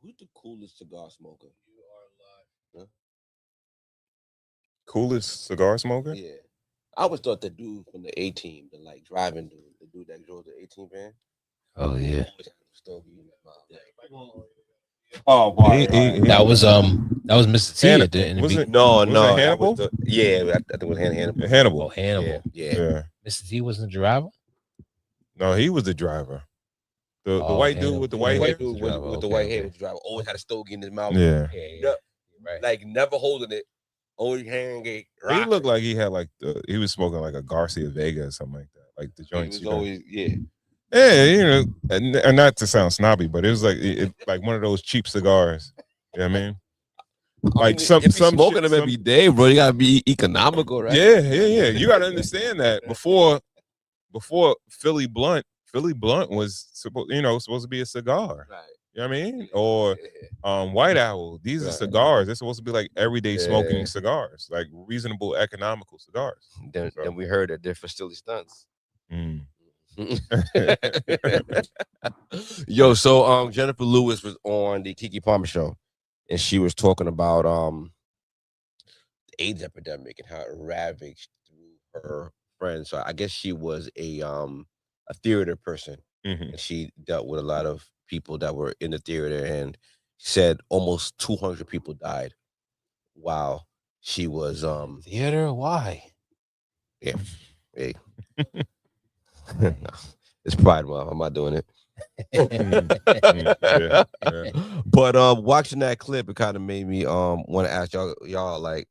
Who's the coolest cigar smoker? Huh? Coolest cigar smoker? Yeah. I always thought the dude from the A team, the like driving dude, the dude that drove the 18 van, Oh yeah, always had a stogie in his mouth. Oh, He, right, he, right, he, that right, was right. Mr. T Hannibal. at the in the Was beat. it? No, Was it no, that was Hannibal? the I think it was Hannibal. Oh, Hannibal. Yeah, Hannibal. yeah. Yeah. Mr. T wasn't the driver. No, he was the driver. The Oh, white dude Hannibal. with the The white white hair. dude driver. with the Okay, white hair okay. was the driver. Always had a stogie in his mouth. Yeah. Yeah, yeah, No, you're right. like never holding it. Only hand gate. He looked like he had like he was smoking like a Garcia Vega or something like that. Like the He joints. was You know. always Yeah, you know, and not to sound snobby, but it was like like one of those cheap cigars. You know what I mean? Like if you smoking shit, them every day, bro, you gotta be economical, right? Yeah. You got to understand that before Philly Blunt was supposed to be a cigar. Right. You know what I mean? Or White Owl. These are Right. cigars. They're supposed to be like everyday smoking Yeah. cigars, like reasonable, economical cigars. Then So. we heard that they're for silly stunts. Mm. Yo, so Jennifer Lewis was on the Kiki Palmer show, and she was talking about the AIDS epidemic and how it ravaged through her friends. So I guess she was a theater person, Mhm. and she dealt with a lot of people that were in the theater, and said almost 200 people died while she was Theater? Why? yeah. Hey. It's Pride Month. I'm not doing it. Yeah. But watching that clip, it kind of made me want to ask y'all like,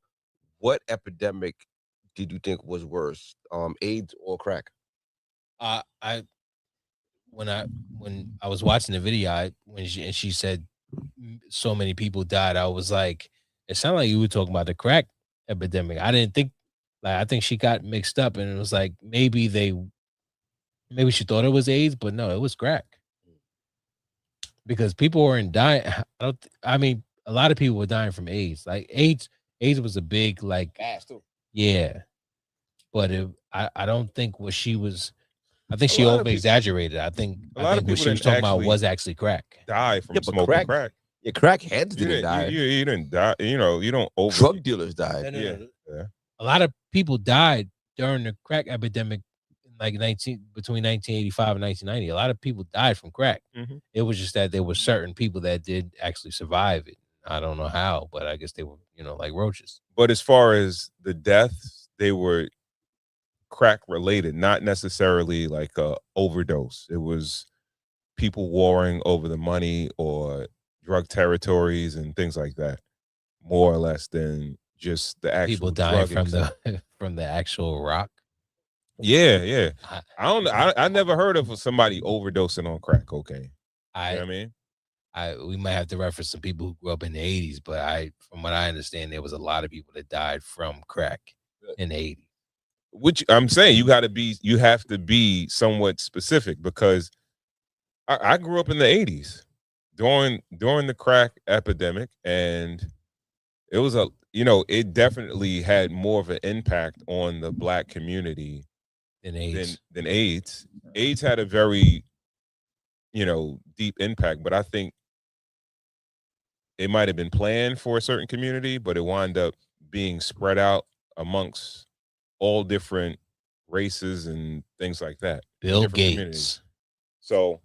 what epidemic did you think was worse, AIDS or crack? I when I was watching the video, when she said so many people died, I was like, it sounded like you were talking about the crack epidemic. I didn't think I think she got mixed up, and it was like maybe she thought it was AIDS, but no, it was crack. Because people weren't dying. I mean, a lot of people were dying from AIDS. Like AIDS was a big like Gas too. yeah, but I don't think what she was. I think A she lot of over exaggerated. I think a lot of what she people was didn't talking about actually was actually crack. Die from Yeah, but smoking crack. Yeah, crackheads You didn't die. You didn't die. You know, you don't over. Drug dealers died. Yeah. A lot of people died during the crack epidemic, like between 1985 and 1990. A lot of people died from crack. Mhm. It was just that there were certain people that did actually survive it. I don't know how, but I guess they were, like roaches. But as far as the deaths, they were crack related, not necessarily like a overdose. It was people warring over the money or drug territories and things like that, more or less than just the actual People dying drug from itself. from the actual rock. Yeah. I never heard of somebody overdosing on crack cocaine. You know what I mean? We might have to reference some people who grew up in the 80s, but from what I understand, there was a lot of people that died from crack in the 80s. Which I'm saying you have to be somewhat specific, because I grew up in the 80s during the crack epidemic, and it was it definitely had more of an impact on the Black community than AIDS. Than AIDS. AIDS had a very deep impact, but I think it might have been planned for a certain community, but it wound up being spread out amongst all different races and things like that. Bill Gates. So,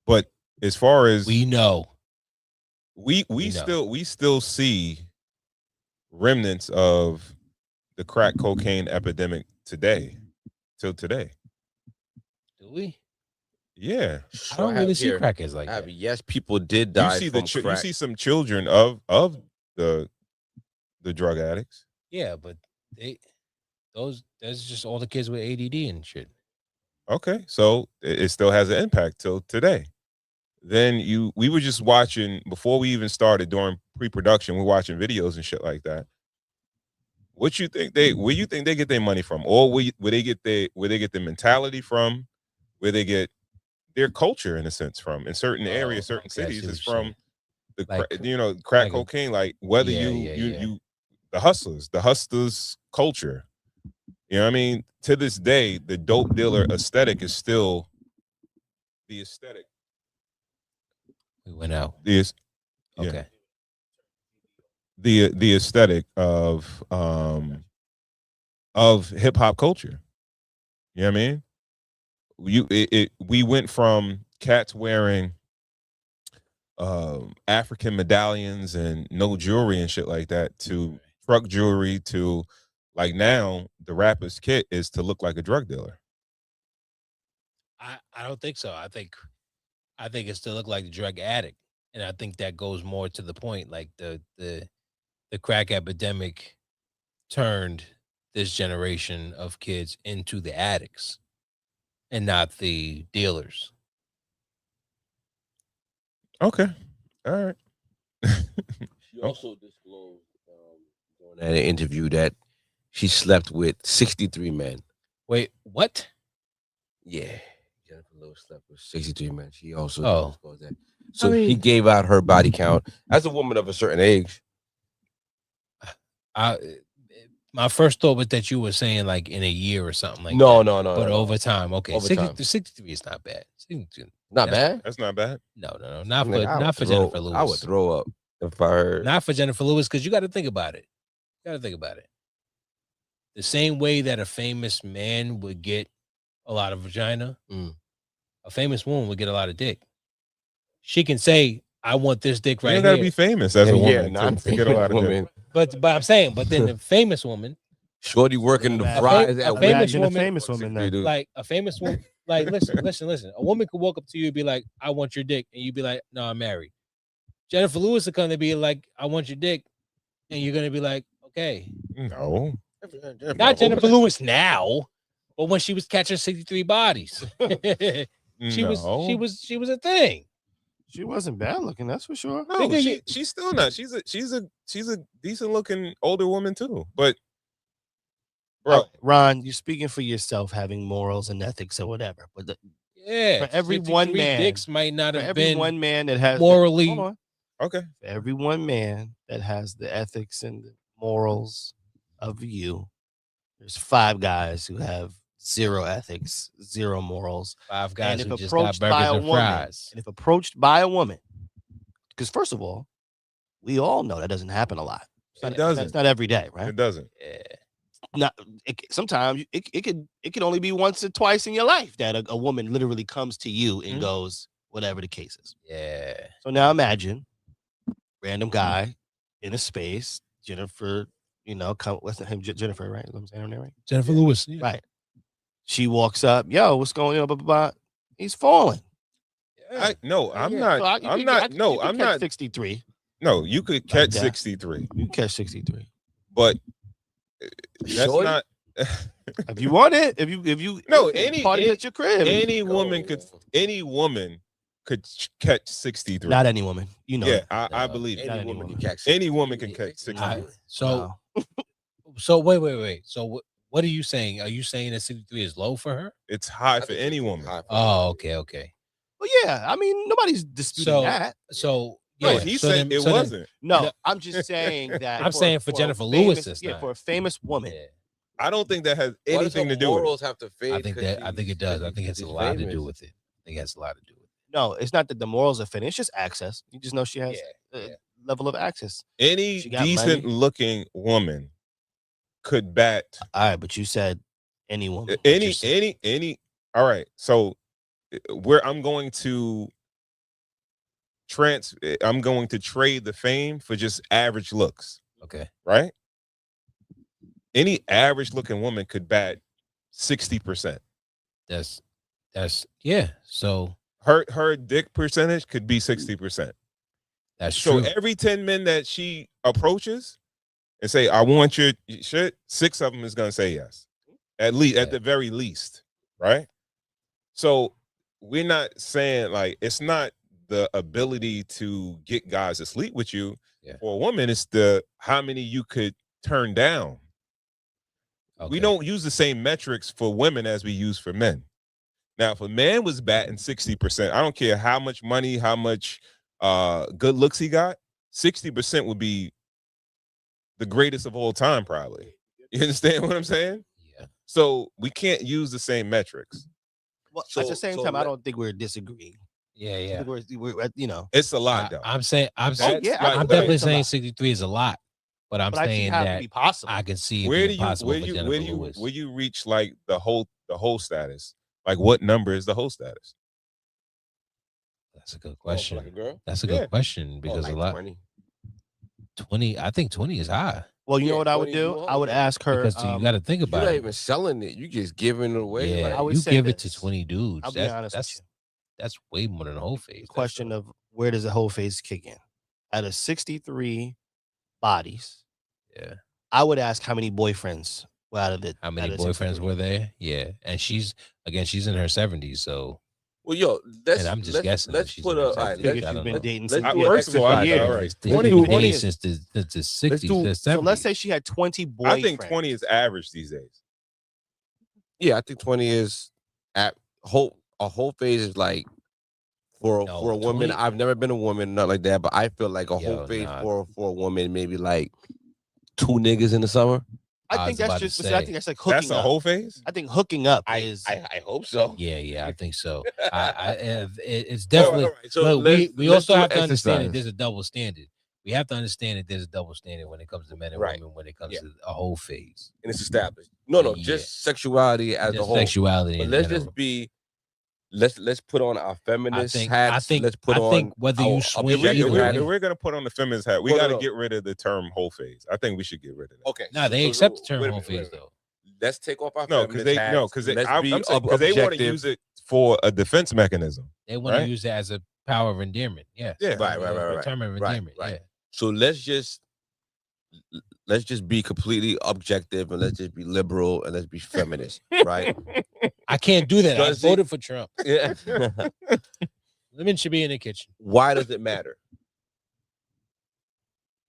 but as far as we know, we still see remnants of the crack cocaine epidemic till today. Do we? Yeah, I don't really see crackheads like that. Yes, people did die from crack. You see some children of the drug addicts. Yeah, but that's just all the kids with ADD and shit. Okay, so it still has an impact till today. Then we were just watching before we even started during pre-production. We're watching videos and shit like that. What you think where you think they get their money from, or where they get their mentality from, where they get their culture in a sense from? In certain areas, certain cities, is from the crack cocaine. Like whether you the hustlers culture. You know what I mean? To this day, the dope dealer aesthetic is still the aesthetic We went out. Is yeah. Okay. The aesthetic of hip hop culture. You know what I mean? We went from cats wearing African medallions and no jewelry and shit like that to truck jewelry to like now the rapper's kit is to look like a drug dealer. I don't think so. I think it's to look like the drug addict, and I think that goes more to the point. Like the crack epidemic turned this generation of kids into the addicts, and not the dealers. Okay, all right. She also disclosed during that interview that she slept with 63 men. Wait, what? Yeah, Jennifer Lewis slept with 63 men. She also disclosed that. I So mean- he gave out her body count as a woman of a certain age. My first thought was that you were saying like in a year or something like No, that. no, no. But no, over time, okay. Over 60, time. 63 is not bad. 62 Not That's- bad. That's not bad. No. Not Nigga, I for would throw- Jennifer Lewis. I would throw up if I heard. Not for Jennifer Lewis, because you got to think about it. The same way that a famous man would get a lot of vagina, a famous woman would get a lot of dick. She can say, "I want this dick right You gotta here." be famous as a woman to get a lot of woman. But I'm saying, but then the famous woman, Shorty working the A fries a at famous Imagine a woman- famous woman then. Dude. like a famous woman, like listen. A woman could walk up to you and be like, "I want your dick," and you'd be like, "No, I'm married." Jennifer Lewis will come to be like, "I want your dick," and you're gonna be like, "Okay." No. Not Jennifer Lewis now, but when she was catching 63 bodies, she was a thing. She wasn't bad looking, that's for sure. No, she's still not. She's a decent looking older woman too. But bro, Ron, you're speaking for yourself, having morals and ethics or whatever. But Yeah, For every one 63 man- dicks might not for have every been one man that has morally. hold on. okay. For every one man that has the ethics and the morals of you, there's 5 guys who have 0 ethics, 0 morals. 5 guys if who just got approached by burgers a and woman, fries. And if approached by a woman, because first of all, we all know that doesn't happen a lot. It doesn't. It's not every day, right? It doesn't. Yeah. Not sometimes it could only be once or twice in your life that a woman literally comes to you and Mhm. goes whatever the case is. Yeah. So now imagine random guy in a space, Jennifer, what's the name? Jennifer, right? I'm saying her name right? Jennifer Lewis. Right. She walks up, yo, what's going on? Blah, blah, blah. He's falling. I'm not. I'm not. No, I'm not. 63. No, you could catch that. 63, You can catch 63. but that's Shorty? not. If you want it, if you No, party at your crib. Any woman could catch 63. Not any woman. You know. Yeah, that. I believe Any it. Not woman anymore. can catch. Any woman can catch 63. I- so Wow. so wait. So what are you saying? Are you saying that 63 is low for her? It's high for any woman. Oh, okay. Well, yeah. I mean, nobody's disputing So- that. So No, yeah, he so said then- it so then- wasn't. No, No. I'm just saying that. I'm saying for a Jennifer Lewis, famous- it's yeah, not. for a famous woman. Yeah. I don't think that has anything to do with it. morals have to fade. I think it does. I think it's a lot to do with it. I think it has a lot to do with it. No, it's not that the morals are finished. It's just access. You just know she has Yeah, a yeah. level of access. Any She got decent money. looking woman could bat All right, but you said any woman. any. All right, so where I'm going to trade the fame for just average looks, Okay. right? Any average looking woman could bat 60%. That's yeah. So Her dick percentage could be 60%. that's So true. every 10 men that she approaches and say, I want your shit, 6 of them is gonna say yes. At least, at Yeah. the very least, right? So we're not saying like it's not the ability to get guys to sleep with you. Yeah. For a woman, it's the how many you could turn down. Okay. We don't use the same metrics for women as we use for men. Now, if a man was batting 60%, I don't care how much money, how much good looks he got, 60% would be the greatest of all time, probably. You understand what I'm saying? Yeah. So we can't use the same metrics. Well, So- at the same so time, I let- don't think we're disagreeing. Yeah, yeah. We're you know, It's a lot though. I'm saying, That's yeah, like- I'm absolutely. definitely It's a saying lot. 63 is a lot, but I'm but I saying think have to that be possible. I can see it where do being you possible where for you Jennifer where do you Lewis. where you reach like the whole status? Like what number is the whole status? That's a good Oh, for question. like a girl? That's a Yeah. good question Oh, because like a lot 20. 20. I think 20 is high Well, you know Yeah, what I would 20 do? more, I would yeah. ask her. because you got to think You're about not it. even selling it. You just giving it away. Yeah, like, I would you say give it to this. 20 dudes. I'll be honest with you. That's way more than a whole phase. The question of where does the whole phase kick in? Out of 63 bodies, Yeah. I would ask how many boyfriends were out of it. How many out of boyfriends 63. were there? Yeah, and she's in her 70s, so well, yo, let's I'm just let's, guessing let's that she's put in her a. All right, 70s. Figure let's, I she's don't been know. dating let's since do an First of all, exercise. years. All right. They've 20 been 20 dating since the 60s, do- the 70s. So let's say she had 20 boyfriends. I think 20 is average these days. Yeah, I think 20 is at a whole phase is like for No, a woman. 20 I've never been a woman, not like that, but I feel like a Yo, whole phase nah. for a woman, maybe like 2 niggas in the summer. I I think was about that's to just. I say. think that's like hooking That's a up. whole phase? I think hooking up I is. I hope so. Yeah, I think so. It's All definitely. right, so Look, let's- we let's also do have an to understand that exercise. there's a double standard. We have to understand that there's a double standard when it comes to men and Right. women when it comes Yeah. to a whole phase. And it's established. No, Yeah. just sexuality as a Just whole. sexuality But in let's general. just be. Let's put on our feminist hats. Let's put I think on whether our you swing If, we, either way. are gonna put on the feminist hat, we No, got to no. get rid of the term whole phase. I think we should get rid of that. Okay. No, they so- accept the term wait a whole minute, wait a phase minute. Let's take off our No, because feminist hats. Let's be I'm saying because they want to objective. use it for a defense mechanism. They want right? to use it as a power of endearment. Yes. Yeah. Right. A term of Right, endearment. right. Yeah. So let's just be completely objective and let's just be liberal and let's be feminist, right? I can't do that. I Does it- voted for Trump. Yeah. Women should be in the kitchen. Why does it matter?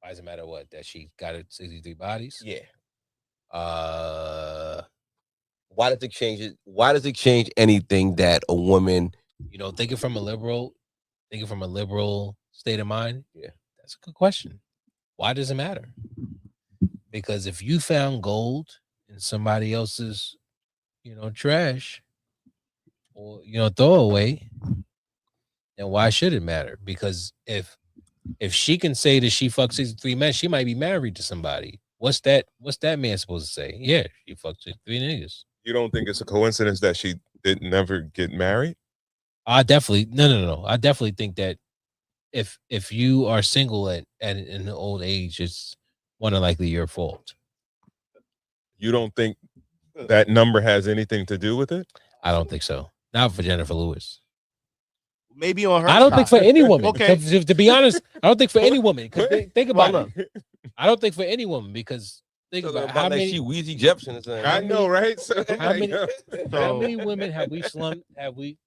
Why does it matter what? That she got 63 bodies? Yeah. Why does it change it? Why does it change anything that a woman? Thinking from a liberal state of mind. Yeah. That's a good question. Why does it matter? Because if you found gold in somebody else's, trash or throwaway, then why should it matter? Because if she can say that she fucked 63 men, she might be married to somebody. What's that man supposed to say? Yeah, she fucked 63 niggas. You don't think it's a coincidence that she did never get married? I definitely no. I definitely think that if you are single at an old age, it's more than likely your fault. You don't think that number has anything to do with it? I don't think so. Not for Jennifer Lewis. Maybe on her. I don't think for side. any woman. Okay. To be honest, I don't think for any woman. Because think about Well, it. I don't think for any woman because think Talking about about how like many she Weezy Jepsen or something. I know, right? So, how many- how So- many women have we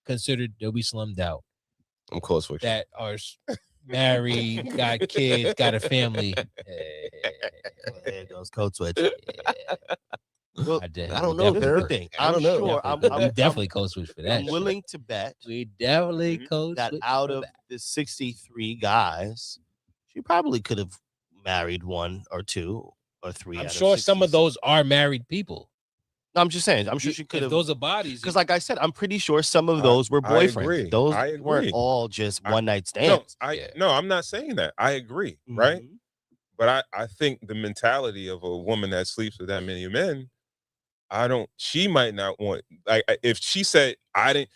considered that we slummed out I'm close with you. that are married, got kids, got a family? There goes code switch. Well, I did. I don't We know, definitely- Here's the Derek. thing. I I'm don't know. sure. we definitely code switch for that. I'm willing to bet We definitely Mhm. code that switch out for of that. the 63 guys, she probably could have married one or two or three. I'm out sure some of 66. those are married people. No, I'm just saying. I'm sure she could If have. those are bodies. Because, like I said, I'm pretty sure some of I- those were I boyfriends. agree. Those I weren't agree. all just I- one night No, stands. no, I'm not saying that. I agree, right? Mhm. But I think the mentality of a woman that sleeps with that many men, she might not want, if she said,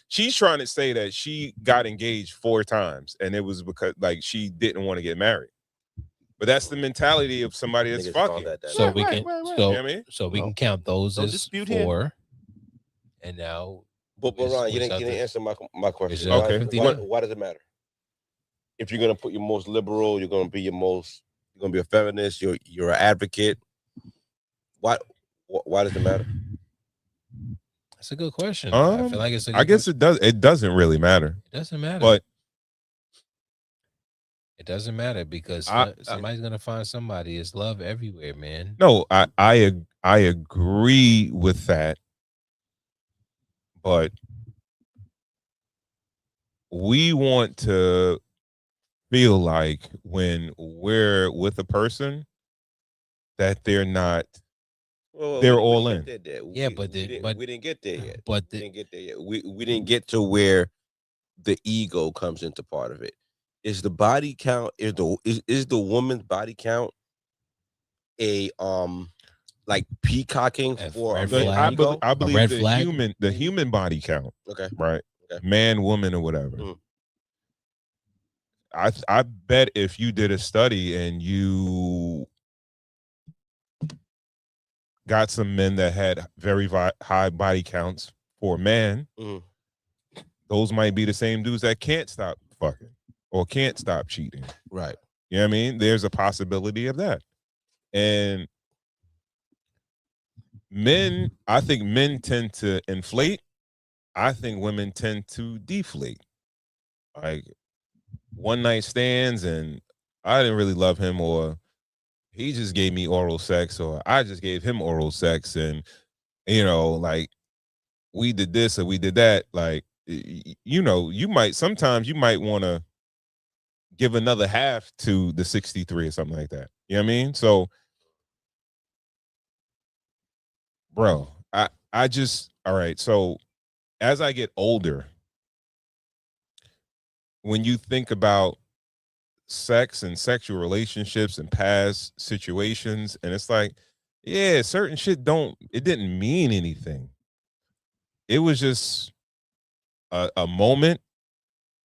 she's trying to say that she got engaged 4 times and it was because she didn't want to get married. But that's the mentality of somebody that's Niggas call fucking. that. So Right, we right, can right, right. so You know what I mean? so we No. can count those No as dispute here. 4. And now But It's- Ron, you it's didn't out there. answer my question. It's Why- okay. Why does it matter? If you're gonna put your most liberal, you're gonna be a feminist. You're an advocate. Why does it matter? that's a good question. I feel like it's a good I guess question. it doesn't really matter. It doesn't matter. But it doesn't matter because I- somebody's gonna find somebody. It's love everywhere, man. no, I agree with that. But we want to feel like when we're with a person that they're not. They're all in. Yeah, but we didn't get there yet. But We didn't get there yet. We didn't get to where the ego comes into part of it. Is the body count is the woman's body count a like peacocking A for a red man's flag? ego? I believe red the flag? human body count, Okay. right? Okay. Man, woman, or whatever. Mhm. I bet if you did a study and you got some men that had very high body counts for a man, Mhm. those might be the same dudes that can't stop fucking or can't stop cheating. Right. You know what I mean? There's a possibility of that. And I think men tend to inflate. I think women tend to deflate. Like one night stands and I didn't really love him, or he just gave me oral sex, or I just gave him oral sex, and like we did this or we did that. Like sometimes you might want to give another half to the 63 or something like that. You know what I mean? So, bro, I just, all right. So as I get older, when you think about sex and sexual relationships and past situations, and it's like, yeah, certain shit it didn't mean anything. It was just a moment.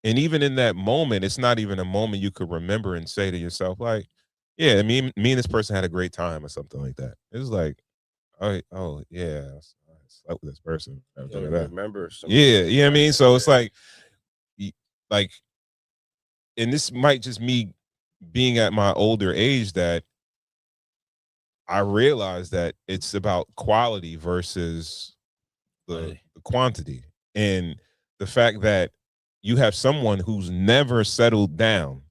And even in that moment, it's not even a moment you could remember and say to yourself, like, yeah, me and this person had a great time or something like that. It was like, oh yeah, I slept with this person. You don't remember some Yeah, you know what I mean? So it's like, and this might just me being at my older age, that I realize that it's about quality versus the quantity. And the fact that you have someone who's never settled down,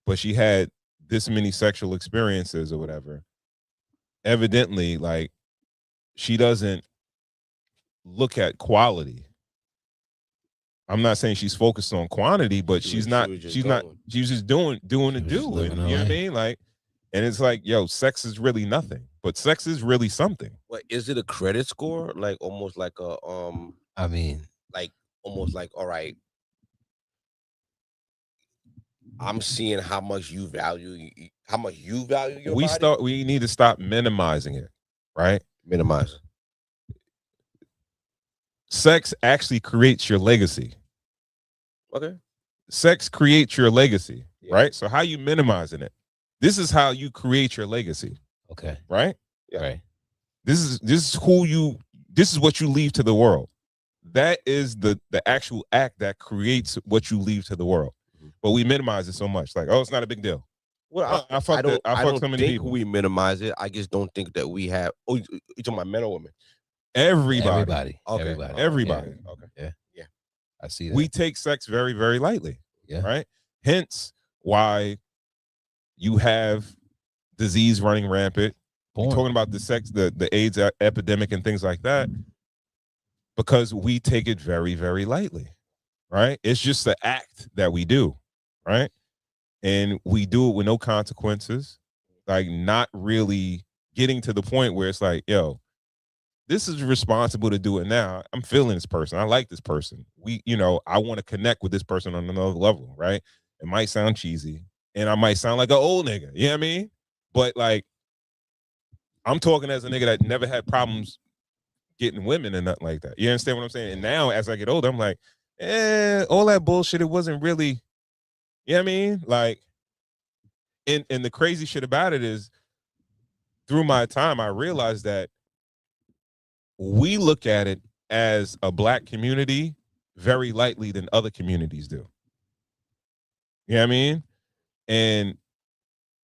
but she had this many sexual experiences or whatever, evidently, like, she doesn't look at quality. I'm not saying she's focused on quantity, but she's just doing the do. And you know what I mean? Like, and it's like, yo, sex is really nothing, but sex is really something. What is it, a credit score? Like almost like a I mean, like almost like, all right, I'm seeing how much you value your body. We need to stop minimizing it, right? Minimize. Sex actually creates your legacy. Okay. Sex creates your legacy, Yeah. right? So how you minimizing it? This is how you create your legacy, okay, right? Yeah. right. This is what you leave to the world. That is the actual act that creates what you leave to the world. But we minimize it so much, like, oh, it's not a big deal. Well, I fucked so many think people. we minimize it. I just don't think that we have. Oh, you talking about men or women? Everybody. Okay. Everybody. Yeah. Okay. Yeah. I see that. We take sex very, very lightly. Yeah. Right. Hence why you have disease running rampant. You're talking about the AIDS epidemic and things like that, because we take it very, very lightly. Right. It's just the act that we do. Right. And we do it with no consequences, like not really getting to the point where it's like, yo, this is responsible to do it now. I'm feeling this person. I like this person. I want to connect with this person on another level, right? It might sound cheesy and I might sound like an old nigga, you know what I mean? But like, I'm talking as a nigga that never had problems getting women and nothing like that. You understand what I'm saying? And now as I get older, I'm like, all that bullshit, it wasn't really, you know what I mean? Like, and the crazy shit about it is, through my time, I realized that we look at it as a Black community very lightly than other communities do. You know what I mean? And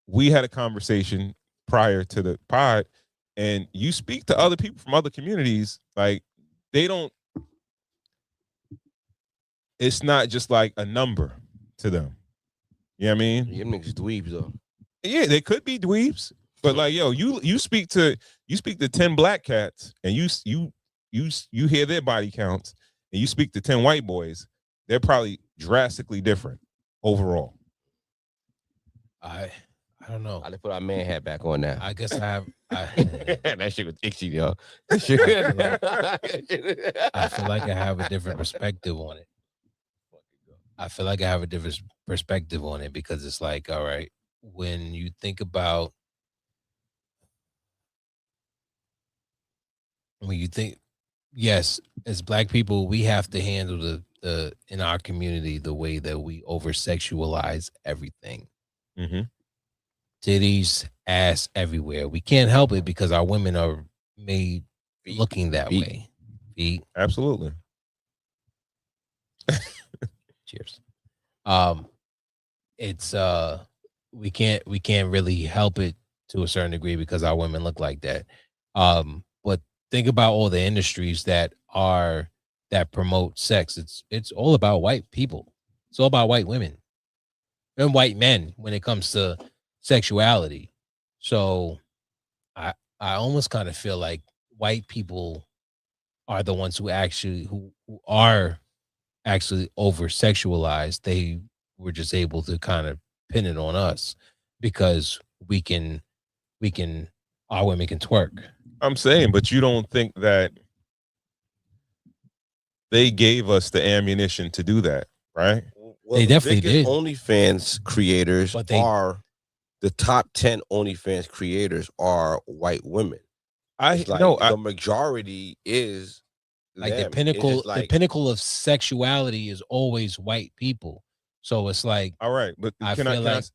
we had a conversation prior to the pod, and you speak to other people from other communities, like, it's not just like a number to them. You know what I mean? You niggas dweebs though. Yeah, they could be dweebs, but like, yo, you speak to 10 black cats and you hear their body counts, and you speak to 10 white boys, they're probably drastically different overall. I don't know. I just put our man hat back on now. I guess I have. That shit was itchy, yo. I feel like I have a different perspective on it. I feel like I have a different perspective on it because it's like, all right, when you think about when you think, yes, as black people, we have to handle the in our community the way that we over sexualize everything. Mm-hmm. Titties, ass everywhere. We can't help it because our women are made Feet. looking that Feet. way. Feet. Absolutely. Cheers. It's we can't really help it to a certain degree because our women look like that. But think about all the industries that promote sex. It's all about white people. It's all about white women and white men when it comes to sexuality. So I almost kind of feel like white people are the ones who are actually over sexualized. They were just able to kind of pin it on us because our women can twerk. I'm saying, but you don't think that they gave us the ammunition to do that, right? Well, They the definitely biggest did. OnlyFans creators But they- are the top 10 OnlyFans creators are white women. It's like the majority is Like them. the It's pinnacle, just like, the pinnacle of sexuality is always white people. So it's like, All right, but I can I, feel can I like-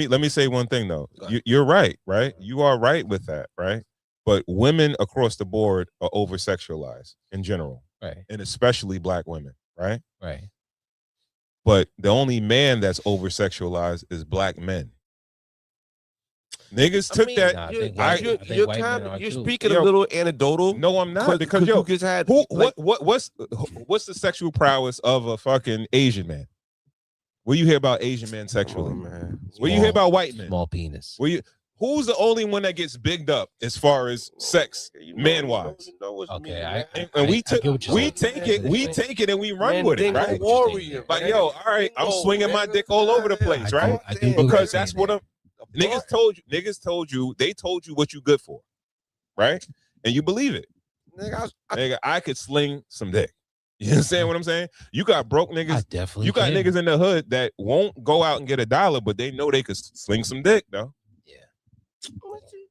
let me say one thing though. Go ahead. You're right, right? You are right with that, right? But women across the board are over sexualized in general, right, and especially black women, right? right. But the only man that's over sexualized is black men. Niggas I took mean, that. Nah, I you're, think white- you're, I think you're white men kind are you're too. speaking Yo, a little anecdotal. No, I'm not because you yo, just had who like, what's the sexual prowess of a fucking Asian man? Where you hear about Asian men sexually? Come on, man. Where you hear about white men? Small penis. Who's the only one that gets bigged up as far as sex, You know- man-wise? you know what's Okay, mean, I- man. And we I took get what you're we saying. take it, we take it and we run with it, Mandingo right? warrior, Like, man. yo, all right, I'm Mandingo, swinging my man. dick all over the place, I right? do get what Because you're that's saying what there. niggas told you, they told you what you good for, right? And you believe it. Nigga, Nigga, I could sling some dick. You understand what I'm saying? You got broke I niggas. definitely You got can. niggas in the hood that won't go out and get $1, but they know they could sling some dick, though.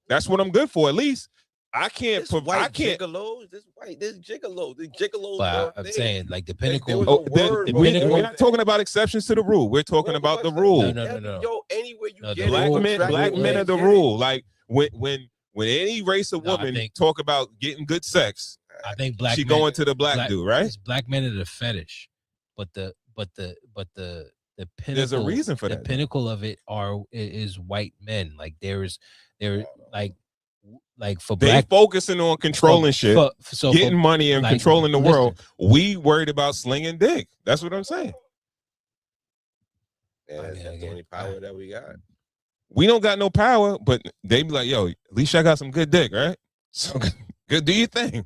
That's what I'm good for. At least I can't. This white I can't. gigolos, this gigolos. The gigolos. But are I'm there. saying like the There pinnacle. was Oh, a word the for it. pinnacle- we're not talking about exceptions to the rule. We're talking about the rule. No. Yo, anywhere you No, the get Black rule- men, the black rule men is- are the rule. Like when any race of No, I women think- talk about getting good sex, I think black she men, going to the black dude, right? it's black men are the fetish, but the pinnacle. There's a reason for the that. pinnacle of it is white men. Like there like for They black focusing on controlling shit, so getting money and like, controlling the listen, world. We worried about slinging dick. That's what I'm saying. Yeah, that's the only power that we got. We don't got no power, but they be like, yo, at least I got some good dick, right? So good, do your thing.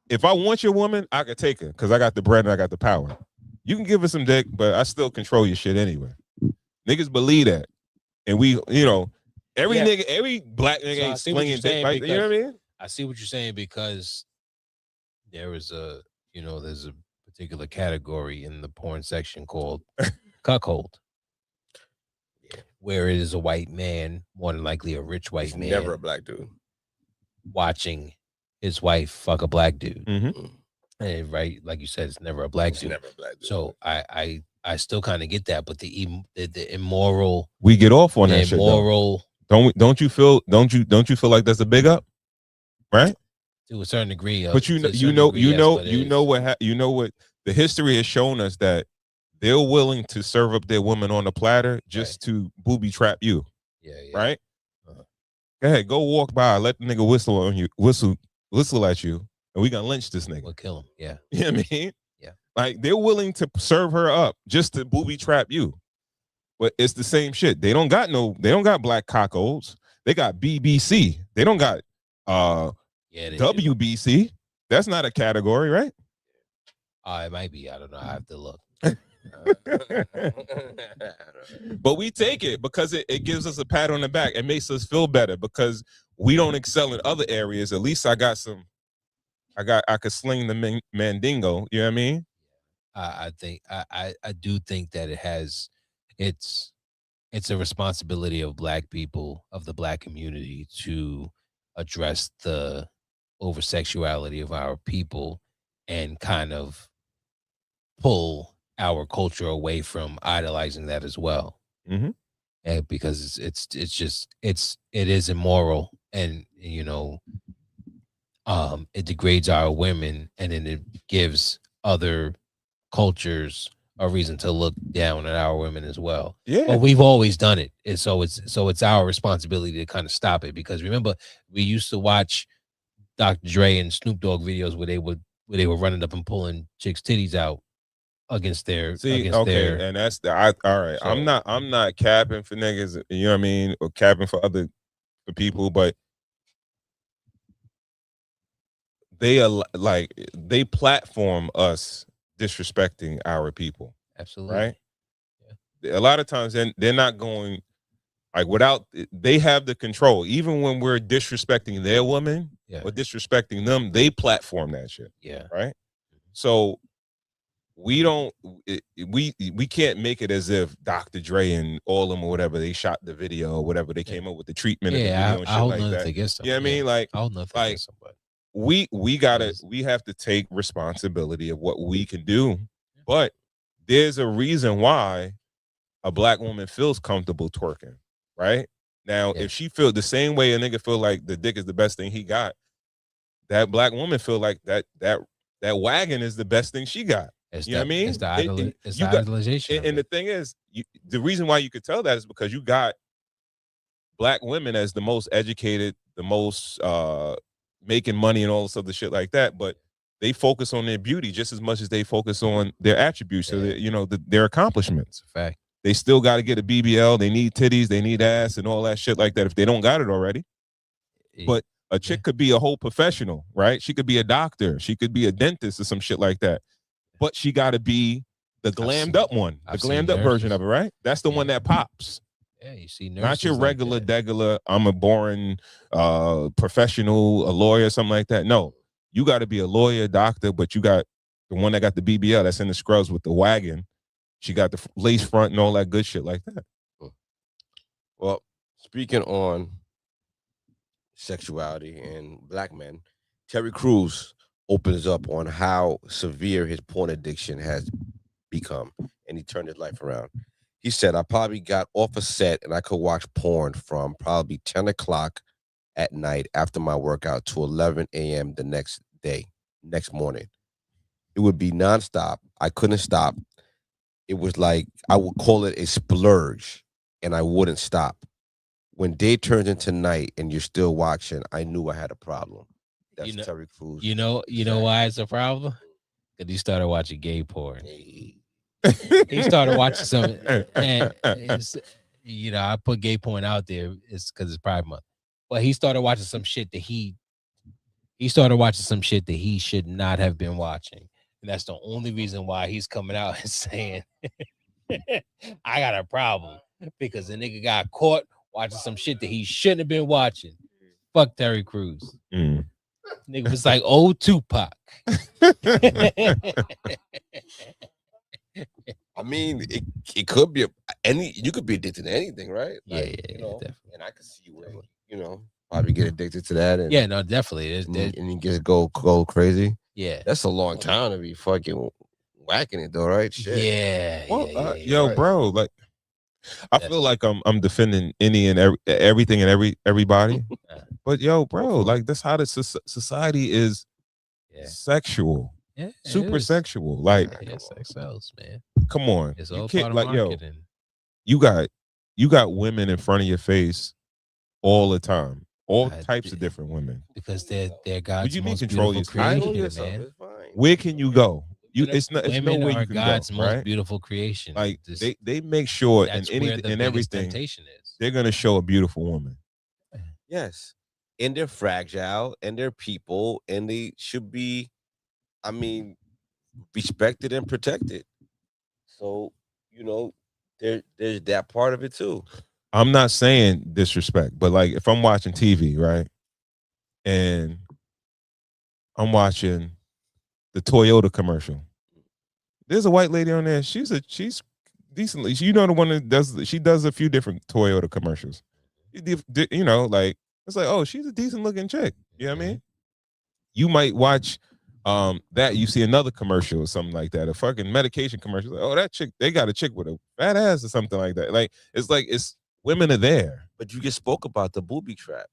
If I want your woman, I could take her because I got the bread and I got the power. You can give her some dick, but I still control your shit anyway. Niggas believe that. And we, every Yeah. nigga, every black nigga So I ain't see what you're slinging dick. saying Like, you know what I mean? I see what you're saying because there is there's a particular category in the porn section called cuckold. Where it is a white man, more than likely a rich white It's man, never a black dude. watching his wife fuck a black dude. Mm-hmm. And right, like you said, it's never a black It's dude. never a black dude. So I still kind of get that, but the immoral, We get off on the that shit. Though. immoral Don't you feel like that's a big up? Right? to a certain degree. But to a certain degree, yes, but it you is. know what the history has shown us that they're willing to serve up their woman on a platter just to booby trap you, Yeah. right? Uh-huh. Go ahead, go walk by, let the nigga whistle at you, and we gonna lynch this nigga. We'll kill him. Yeah. You know what I mean? Yeah. Like they're willing to serve her up just to booby trap you. But it's the same shit. They don't got black cockholds. They got BBC. They don't got Yeah. They do. WBC. That's not a category, right? It might be. I don't know. I have to look. But we take it because it gives us a pat on the back. It makes us feel better because we don't excel in other areas. At least I could sling the mandingo. You know what I mean? I think I do think that it's it's a responsibility of black people, of the black community, to address the over sexuality of our people and kind of pull our culture away from idolizing that as well. Mhm. And because it's just it is immoral, and it degrades our women, and then it gives other cultures a reason to look down at our women as well. Yeah. But we've always done it, and so it's our responsibility to kind of stop it. Because remember, we used to watch Dr. Dre and Snoop Dogg videos where they were running up and pulling chicks' titties out against their See, okay, and that's all right. So- I'm not capping for niggas, you know what I mean, or capping for people, but they platform us disrespecting our people, absolutely right? A lot of times they're not going like without they have the control. Even when we're disrespecting their woman Yeah. or disrespecting them, they platform that shit, Yeah. right? So we don't we can't make it as if Dr. Dre and all them or whatever they shot the video or whatever they came up with the treatment of the video Yeah, and I shit hold like nothing that. against them. You know what I mean? Like I hold nothing like, against somebody. we have to take responsibility of what we can do, but there's a reason why a black woman feels comfortable twerking, right? Now, Yeah. if she feel the same way a nigga feel like the dick is the best thing he got, that black woman feel like that wagon is the best thing she got. It's You know what I mean? It's the, it's you the got- idolization. of And the it. thing is, the reason why you could tell that is because you got black women as the most educated, the most making money and all this other shit like that, but they focus on their beauty just as much as they focus on their attributes, so that, their accomplishments. It's a fact. They still got to get a BBL. They need titties. They need ass and all that shit like that if they don't got it already. But a chick could be a whole professional, right? She could be a doctor. She could be a dentist or some shit like that. But she got to be the glammed up one, the I've seen glammed up version nurses. of it, right? That's the one that pops. Yeah, you see, Not your nurses like regular, that. degular, I'm a boring professional, a lawyer, something like that. No, you got to be a lawyer, doctor, but you got the one that got the BBL that's in the scrubs with the wagon. She got the lace front and all that good shit like that. Well, speaking on sexuality and black men, Terry Crews opens up on how severe his porn addiction has become, and he turned his life around. He said, I probably got off a set and I could watch porn from probably 10 o'clock at night after my workout to 11 a.m. the next morning. It would be nonstop. I couldn't stop. It was like, I would call it a splurge, and I wouldn't stop. When day turns into night and you're still watching, I knew I had a problem. That's Terry Crews. You know why it's a problem? Because he started watching gay porn. He started watching some, and I put gay porn out there. It's because it's Pride Month, but he started watching some shit that he should not have been watching, and that's the only reason why he's coming out and saying, "I got a problem," because the nigga got caught watching some shit that he shouldn't have been watching. Fuck Terry Crews. Nigga was like, "Oh, Tupac." I mean, it could be you could be addicted to anything, right? Yeah, definitely. And I could see where probably get addicted to that. And, yeah, no, definitely. And you just go crazy. Yeah, that's a long time to be fucking whacking it, though, right? Shit. Yeah. Well, yeah, right. Bro, like I feel like I'm defending any and everything and everybody, but bro, like that's how the society is sexual. Yeah, super sexual. Like, sex sells, man. Come on, it's all you can't part of like marketing. You got women in front of your face all the time, all types of different women. Because they're God's What you mean most control beautiful creation, man. Where can you go? It's not. It's Women nowhere are you can God's go, most right? beautiful creation. Like they make sure in that's where anything the and biggest everything temptation is. they're gonna show a beautiful woman. Yes, and they're fragile, and they're people, and they should be, I mean, respected and protected. So there's that part of it too. I'm not saying disrespect, but like if I'm watching TV, right, and I'm watching the Toyota commercial, There's a white lady on there. She's decently. You know, the one that does a few different Toyota commercials. You know, like it's like, oh, she's a decent looking chick. You know what I mean? You might watch that you see another commercial or something like that, a fucking medication commercial. Like, oh, that chick, they got a chick with a fat ass or something like that. Like it's women are there. But you just spoke about the booby trap.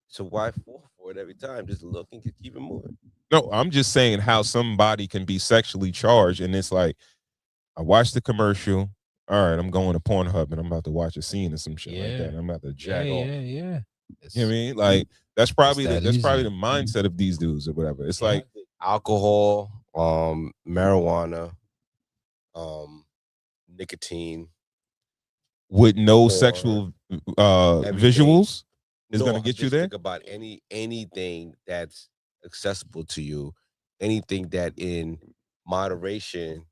So why fall for it every time? Just look and keep it moving. No, I'm just saying how somebody can be sexually charged, and it's like, I watched the commercial. All right, I'm going to Pornhub and I'm about to watch a scene or some shit like that. And I'm about to jack off. Yeah. You know what I mean? Like that's probably that that's probably the easy. mindset of these dudes or whatever. It's Yeah. like Alcohol, marijuana, nicotine. with no Or sexual everything. visuals is No, gonna get you just there. Think about anything that's accessible to you, anything that in moderation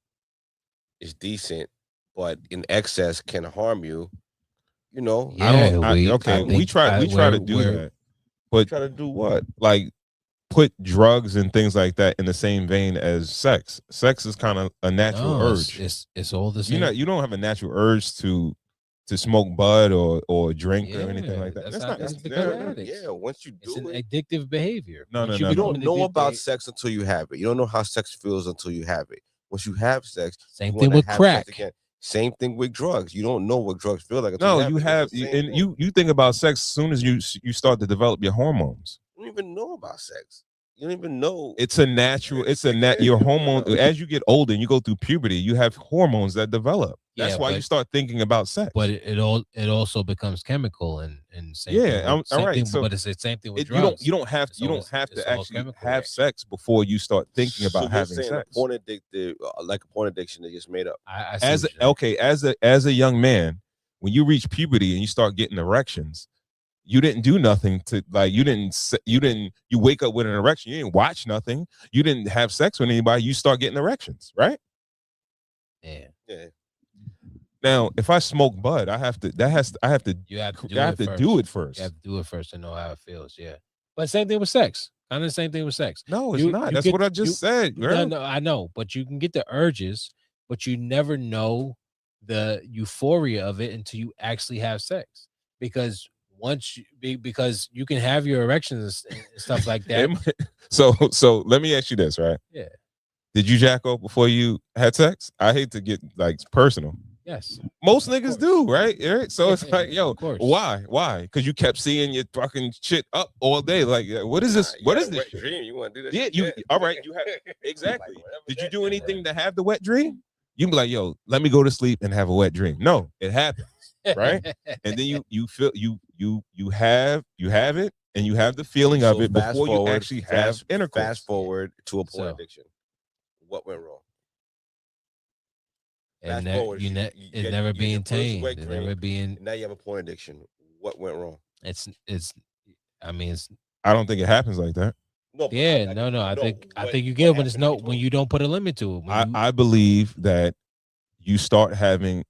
is decent, but in excess can harm you. You know, Yeah, we try to do that, but try to do what? like put drugs and things like that in the same vein as sex. Sex is kind of a natural urge. It's all the same. You don't have a natural urge to smoke bud or drink or anything like that. That's That's because of not. addicts. Yeah, once you It's do an it, addictive behavior. No, Once no, you no, you no. don't become know addicted, about sex until you have it. You don't know how sex feels until you have it. Once you have sex, Same you thing wanna with have crack. sex again. Same thing with drugs. You don't know what drugs feel like until No, you have, It's the same and thing. you think about sex as soon as you start to develop your hormones. You don't even know about sex. You don't even know. It's a natural. Your hormone as you get older and you go through puberty, you have hormones that develop. That's Yeah, why you start thinking about sex. But it also becomes chemical and same Yeah, thing with, all same right. thing, So but it's the same thing with you drugs. don't have It's to all actually chemical have reaction. sex before you start thinking about So you're having saying sex. a porn addicted, like a porn addiction that gets made up. I see what you're saying. As a young man, when you reach puberty and you start getting erections, you didn't do nothing to like you wake up with an erection, you didn't watch nothing, you didn't have sex with anybody, you start getting erections, right? Yeah. Yeah. Now, if I smoke bud, I have to You have to do I it have to first. do it first. You have to do it first to know how it feels. Yeah. But same thing with sex. Kind of the same thing with sex. No, it's You- not. you That's get- what I just said, girl. No, I know, but you can get the urges, but you never know the euphoria of it until you actually have sex. Because because you can have your erections and stuff like that. So let me ask you this, right? Yeah. Did you jack off before you had sex? I hate to get like personal. Yes. Most niggas do, right? So it's like, yo, of course. why? Because you kept seeing your fucking shit up all day. Like, what is this? What is this shit? Dream. You want to do that? Yeah, shit? all right. You have exactly. Like, whatever Did you that do is, anything to have the wet dream? You can be like, yo, let me go to sleep and have a wet dream. No, it happens, right? And then you feel you have it and you have the feeling of So it fast before you forward, actually have intercourse. Fast forward to a porn So- addiction. What went wrong? And Fast forward, it get- never you get being your first tamed. wet It dream. never being Now you have a porn addiction. What went wrong? it's I mean it's I don't think it happens like that. No, but yeah, no. I think what- you what get when it's happened when you don't put a limit to it. When you- I believe that you start having.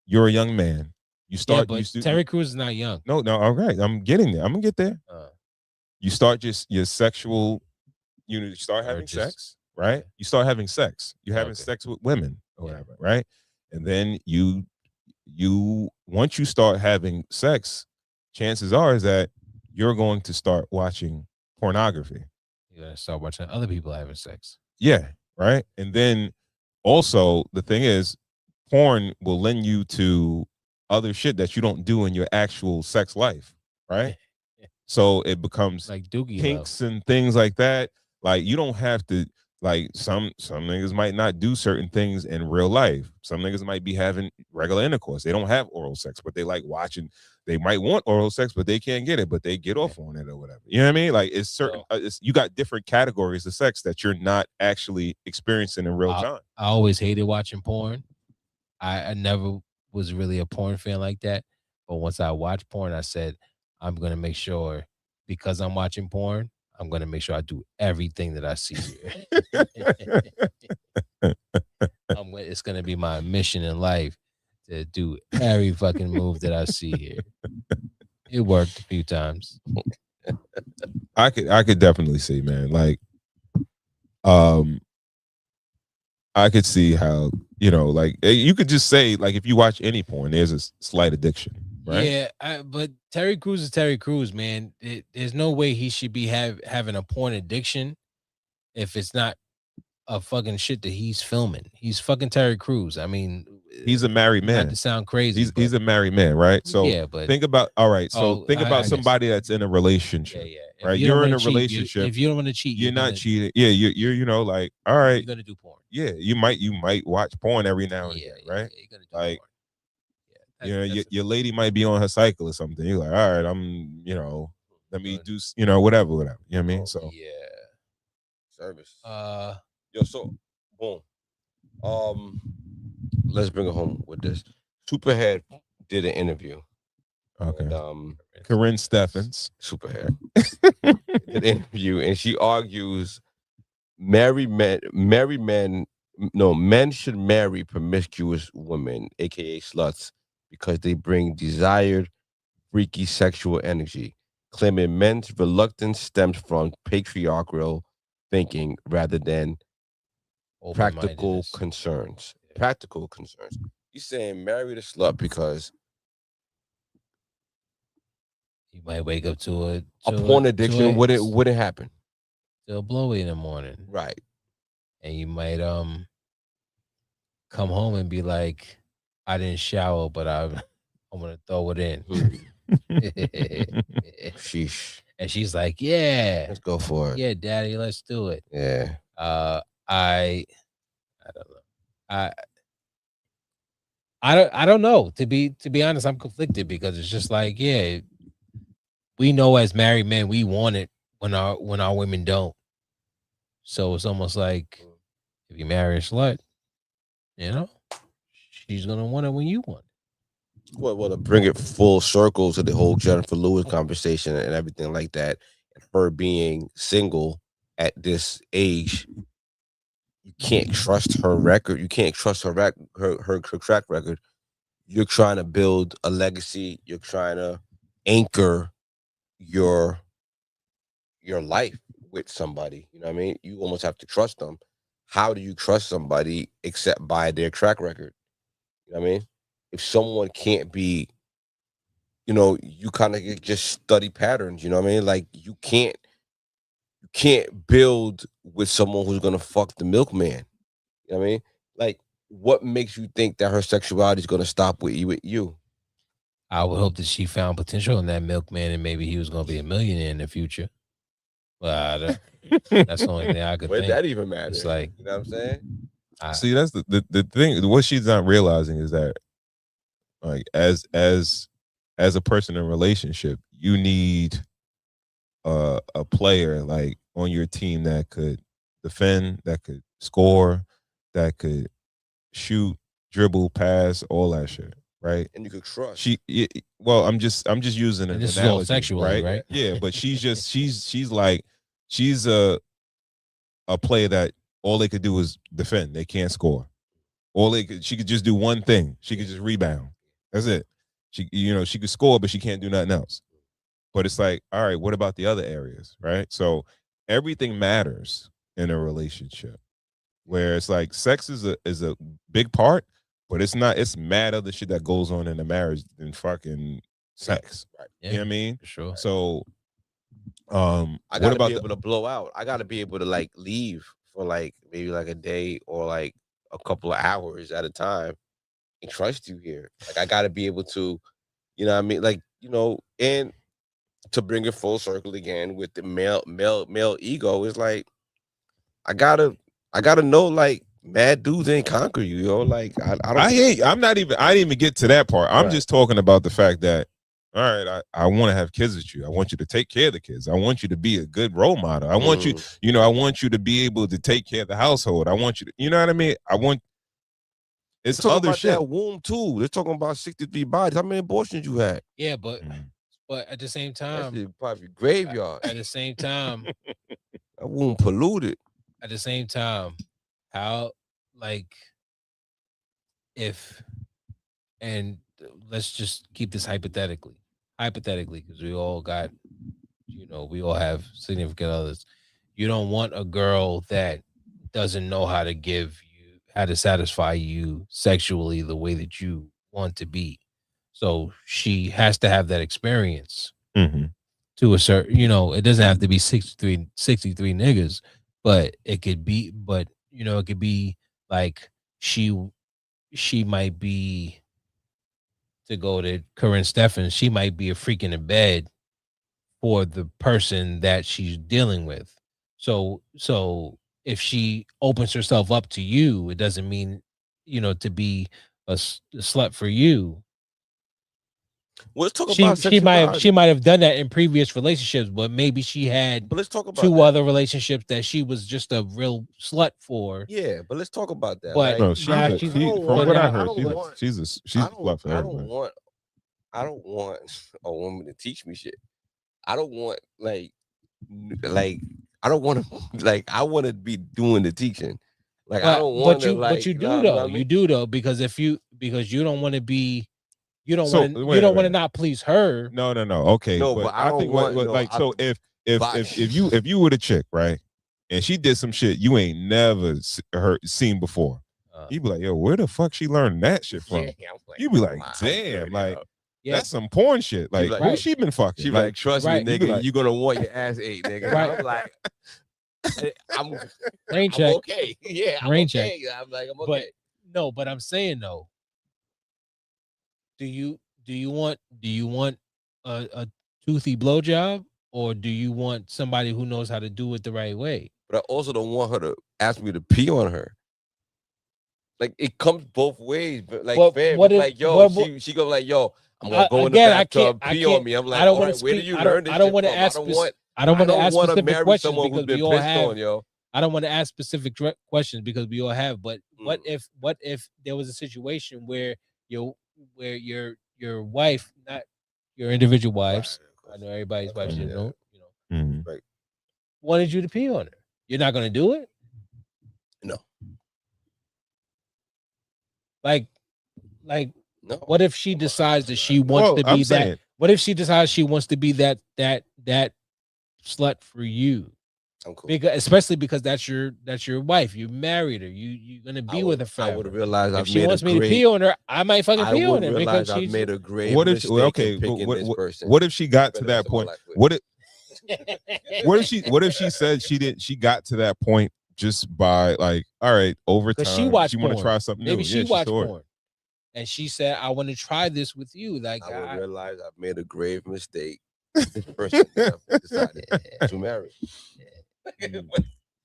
You're a young man. You yeah, start. but you Terry Crews is not young. No. All right. I'm getting there. I'm gonna get there. You start just your sexual. You start having Urges. sex, right? You start having sex. You're having Okay. sex with women or Yeah. whatever, right? And then you once you start having sex, chances are is that you're going to start watching pornography. You're gonna start watching other people having sex. Yeah, right. And then also the thing is, porn will lend you to other shit that you don't do in your actual sex life, right? So it becomes Like Doogie kinks and things like that. Like you don't have to. Like some niggas might not do certain things in real life. Some niggas might be having regular intercourse. They don't have oral sex, but they like watching. They might want oral sex, but they can't get it, but they get off on it or whatever. You know what I mean? Like it's certain. You got different categories of sex that you're not actually experiencing in real time. I always hated watching porn. I never was really a porn fan like that. But once I watched porn, I said, I'm gonna make sure because I'm watching porn, I'm gonna make sure I do everything that I see here. It's gonna be my mission in life to do every fucking move that I see here. It worked a few times. I could definitely see, man. Like, I could see how, like you could just say, like, if you watch any porn, there's a slight addiction, right? Yeah, but Terry Crews is Terry Crews, man. There's no way he should be having a porn addiction if it's not a fucking shit that he's filming. He's fucking Terry Crews. I mean, He's a married not man. to sound crazy. He's a married man, right? So yeah, but think about think I about guess. somebody that's in a relationship. yeah. If Right? you don't You're in wanna a cheat, relationship. if you don't want to cheat, You're not gonna, cheating. Yeah, you're like, all You're right, gonna do porn. yeah, you might watch porn every now and Yeah, again, right? you're gonna do Like, porn. Yeah, your lady might be on her cycle or something. You're like, all right, let me Done. do, whatever. You know what I mean? Oh, So yeah. Service. Uh, Yo, so boom. Let's bring it home with this. Superhead did an interview. okay. And, Corinne Steffens. Superhead did an interview, and she argues men should marry promiscuous women, aka sluts, because they bring desired freaky sexual energy, claiming men's reluctance stems from patriarchal thinking rather than practical open-mindedness. concerns. Practical concerns. He's saying marry the slut because You might wake up to a to porn to addiction wouldn't happen. to a blowy in the morning, Right. and you might come home and be like, I didn't shower, but I'm gonna throw it in. Sheesh. And she's like, yeah, Let's go for it. yeah, daddy, let's do it. Yeah. I don't know. I don't know. To be honest, I'm conflicted because it's just like, yeah, we know as married men we want it when our women don't. So it's almost like if you marry a slut, she's gonna want it when you want it. Well, to bring it full circle to the whole Jennifer Lewis conversation and everything like that, and her being single at this age, you can't trust her record. You can't trust her track record. You're trying to build a legacy. You're trying to anchor your life with somebody. You know what I mean? You almost have to trust them. How do you trust somebody except by their track record? You know what I mean? If someone can't be, you kind of just study patterns. You know what I mean? Like you can't build with someone who's gonna fuck the milkman. You know what I mean? Like, what makes you think that her sexuality is gonna stop with you? I would hope that she found potential in that milkman and maybe he was gonna be a millionaire in the future. But that's the only thing I could Where think. that even matter? It's like, you know what I'm saying? See, that's the thing. What she's not realizing is that, like, as a person in a relationship, you need a player like on your team that could defend, that could score, that could shoot, dribble, pass, all that shit, right? And you could trust. I'm just using an And this is analogy, all sexually, right? Yeah, but she's a player that all they could do is defend. They can't score. She could just do one thing. She could just rebound. That's it. She could score, but she can't do nothing else. But it's like, all right, what about the other areas, right? So everything matters in a relationship. Where it's like sex is a big part, but it's mad other shit that goes on in a marriage than fucking sex. Right. Yeah, You know what I mean? for sure. So I gotta be able to blow out. I gotta be able to like leave for like maybe like a day or like a couple of hours at a time and trust you here. Like I gotta be able to, you know what I mean? Like, and to bring it full circle again with the male ego is like I gotta know like mad dudes ain't conquer you, yo. Like I didn't even get to that part. I'm Right. just talking about the fact that, all right, I want to have kids with you. I want you to take care of the kids. I want you to be a good role model. I want you, I want you to be able to take care of the household. I want you to, you know what I mean? It's talking other about shit. that womb too. They're talking about 63 bodies. How many abortions you had? Yeah, but at the same time, That's probably graveyard. at the same time, That womb polluted. at the same time, how like if and let's just keep this hypothetically, because we all got, we all have significant others. You don't want a girl that doesn't know how to give how to satisfy you sexually the way that you want to be. So she has to have that experience Mhm. to a certain, it doesn't have to be 63 niggas, but it could be, it could be like she might be, to go to Corinne Steffens, she might be a freak in the bed for the person that she's dealing with. So if she opens herself up to you, it doesn't mean, to be a slut for you. Let's talk She about she might have sexuality. done that in previous relationships, but maybe she had But let's talk about two that. other relationships that she was just a real slut for. Yeah, but let's talk about that. But No, like, she's now a, she's- she, I don't from want- what I I heard, don't want- she's a slut for everybody. I don't want a woman to teach me shit. I don't want like I don't want to like I want to be doing the teaching. Like I don't want to like. but you do know though. what I mean? You do though, because you don't want to be, you don't So, want to wait you a don't want to minute. not please her. No. Okay, No, but but I I don't think want- what no, like I- so if but- if you were the chick, right, and she did some shit you ain't never seen before, you'd be like, yo, where the fuck she learned that shit from? Yeah, I'm like, You'd be like, come on, damn, dirty like out. Yeah, that's some porn shit. Like, like, who right. she been fucking? She be like, trust right. me, You be nigga, like- you're gonna want your ass ate, nigga. Right. I'm like, I'm rain check. okay. Yeah, I'm Rain okay. I'm like, I'm But okay. no, but I'm saying though, do you want a toothy blowjob, or do you want somebody who knows how to do it the right way? But I also don't want her to ask me to pee on her. Like it comes both ways, but like, Well, fam, what it's if- like, yo, what- she go like, yo, I'm gonna go in again, the I bathtub, can't- pee I on me. I'm like, I don't all wanna right, where do speak- you I don't- learn this I don't shit wanna from? ask I don't spec- want I don't want to ask wanna specific marry questions someone who's because been we all pissed have. on, yo. I don't want to ask specific questions because we all have. But what Mm. if there was a situation where your wife, not your individual wives, I know everybody's wives, Yeah. Mhm. wanted you to pee on her, you're not going to do it. No. Like, No. what if she decides that she wants Well, to be I'm that? saying, What if she decides she wants to be that slut for you? I'm cool. Because especially because that's your wife. You married her. You're gonna be with her I would forever. realize If I've she made wants a me to great. pee on her, I might fucking I pee would on her realize because I've she's made a great what if mistake okay, in but picking this person. what if she got to Spend the that rest of my point? life with. What if she said she got to that point just by like, all right, over time, because she watched want to porn. try something Maybe new. she Yeah, watched saw it. porn, and she said, "I want to try this with you." Like, I would I, realize I've made a grave mistake. This person that I've decided to marry. Mm.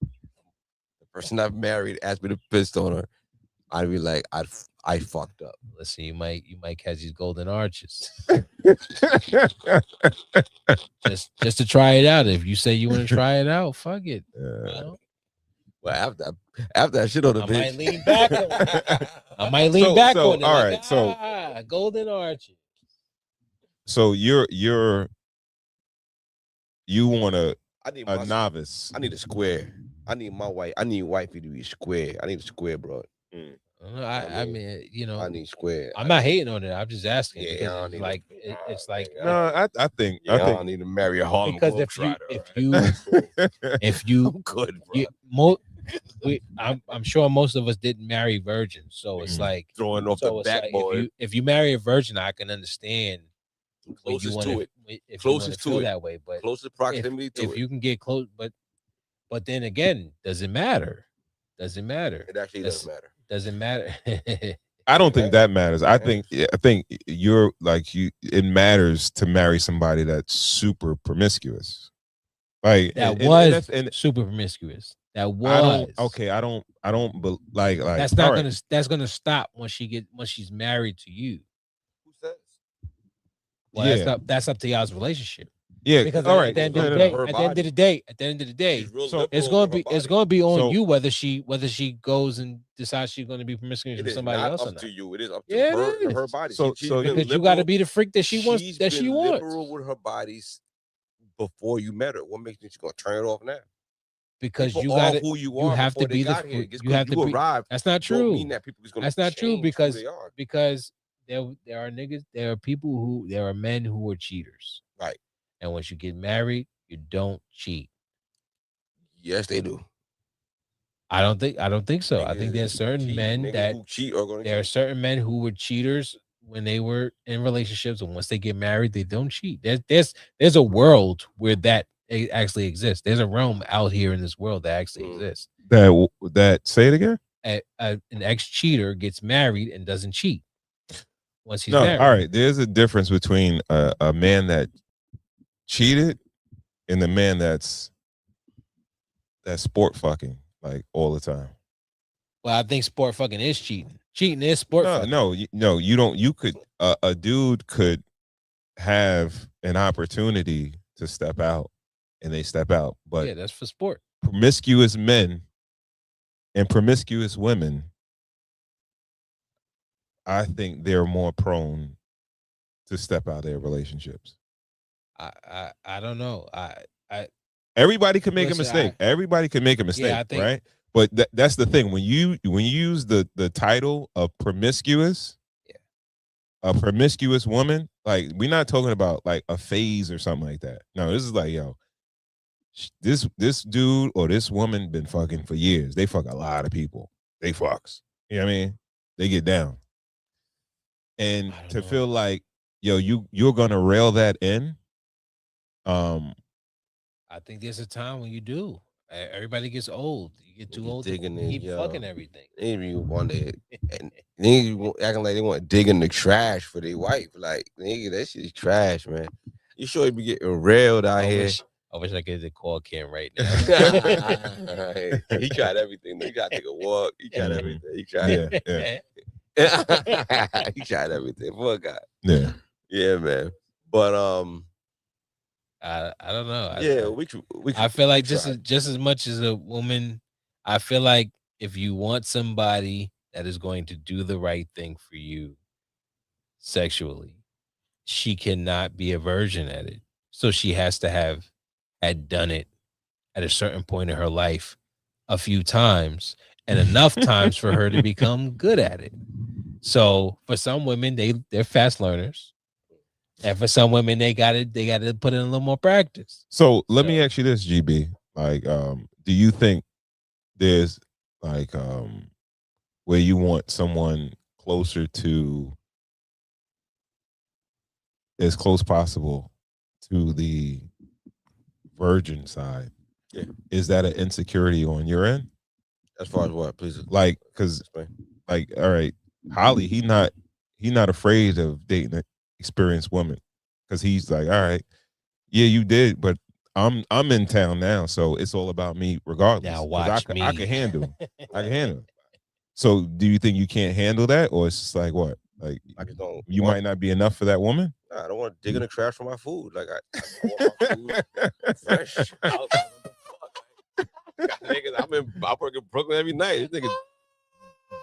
The person I've married asked me to piss on her. I'd be like, I fucked up. listen, you might catch these golden arches just to try it out. If you say you want to try it out, fuck it. You know? Well, after I shit on the I bitch, might lean back on it. I might lean So- back so, on it. all like, right, so- golden arches. So you want a I need novice. I need a square. I need my wife. I need wifey to be square. I need a square, bro. I mean, I need square. I'm not hating on it. I'm just asking Yeah, I because don't it's need like a- it's like No, I think I don't need to marry a Harlem because if you I'm good, bro. I'm sure most of us didn't marry virgins, so it's Mhm. like Throwing off so the it's like backboard. if you marry a virgin, I can understand when you Closest wanna- to it. if you wanna Closest to feel it. that way, but Closest proximity to if it. you can get close, but then again, does it matter? Does it matter? It actually doesn't matter. Doesn't matter. I don't think that matters. I think you're like it matters to marry somebody that's super promiscuous. Like That and was that's- and super promiscuous. That I was don't okay. I don't like That's all not right. that's gonna stop when she's married to you. Who says? Well, Yeah. that's up to y'all's relationship. Yeah, Because all at right. the end no, of the no, day, no. Her at the end of the day, She's real So liberal it's with her it's body. gonna be on So- you whether she goes and decides she's gonna be promiscuous It with is somebody not else or up not. to you. It is up to Yeah, it her, is. her body. So- She's so- been Because you got to liberal- be the freak that she wants. she's That she been wants. liberal with her bodies before you met her. What makes you think she's gonna turn it off now? Because People you are got to. who you you are. have to before they be the got here. freak. Just You 'cause have to be- arrive. That's not Don't true. mean that people is gonna That's not true change who because they are. there are people who there are men who are cheaters. Right. And once you get married, you don't cheat. Yes, they do. I don't think so. I think Niggas there's certain cheat. men Niggas that who cheat are gonna there are cheat. certain men who were cheaters when they were in relationships, and once they get married, they don't cheat. There's a world where that actually exists. There's a realm out here in this world that actually exists. That say it again. An ex cheater gets married and doesn't cheat once he's No, married. all right. There's a difference between a man that cheated and the man that's sport fucking like all the time. Well, I think sport fucking is cheating. Cheating is sport fucking. No, you don't. You could a dude could have an opportunity to step out, and they step out. But yeah, that's for sport. promiscuous men and promiscuous women, I think they're more prone to step out of their relationships. I don't know. Everybody can make Listen, a mistake. Everybody can make a mistake, I think- right? But that's the thing. When you use the title of promiscuous, a promiscuous woman, like we're not talking about like a phase or something like that. No, this is like, yo, this dude or this woman been fucking for years. They fuck a lot of people. They fucks. You know what I mean? They get down. And I don't to know. feel like, yo, you're gonna rail that in. I think there's a time when you do. Everybody gets old. You get too Niggas old to digging in, keep yo. fucking everything. Niggas wonder, and niggas acting like they want to dig in the trash for their wife. Like, nigga, that shit is trash, man. You sure you be getting railed out here? I wish I could call Kim right now. He tried everything. He tried to take a walk. He tried Mhm. everything. He tried. Yeah. He tried everything. Poor guy. Yeah. Yeah, man. But I don't know. yeah, I feel like tried. just as much as a woman, I feel like if you want somebody that is going to do the right thing for you sexually, she cannot be a virgin at it. So she has to had done it at a certain point in her life a few times and enough times for her to become good at it. So for some women, they're fast learners. And for some women, they gotta put in a little more practice. So let me ask you this, GB. Like, do you think there's like where you want someone closer to as close possible to the virgin side? Yeah. Is that an insecurity on your end? As far as what, please? Like, because Explain. like, all right, Holly, he not afraid of dating an experienced woman because he's like, all right, yeah, you did, but I'm in town now, so it's all about me regardless. Now 'Cause watch I me. can handle. I can handle it. So do you think you can't handle that, or it's just like what? Like I just don't. you want- might not be enough for that woman? Nah, I don't want to dig in the trash for my food. Like I want my food fresh. Out. Niggas, I work in Brooklyn every night. This nigga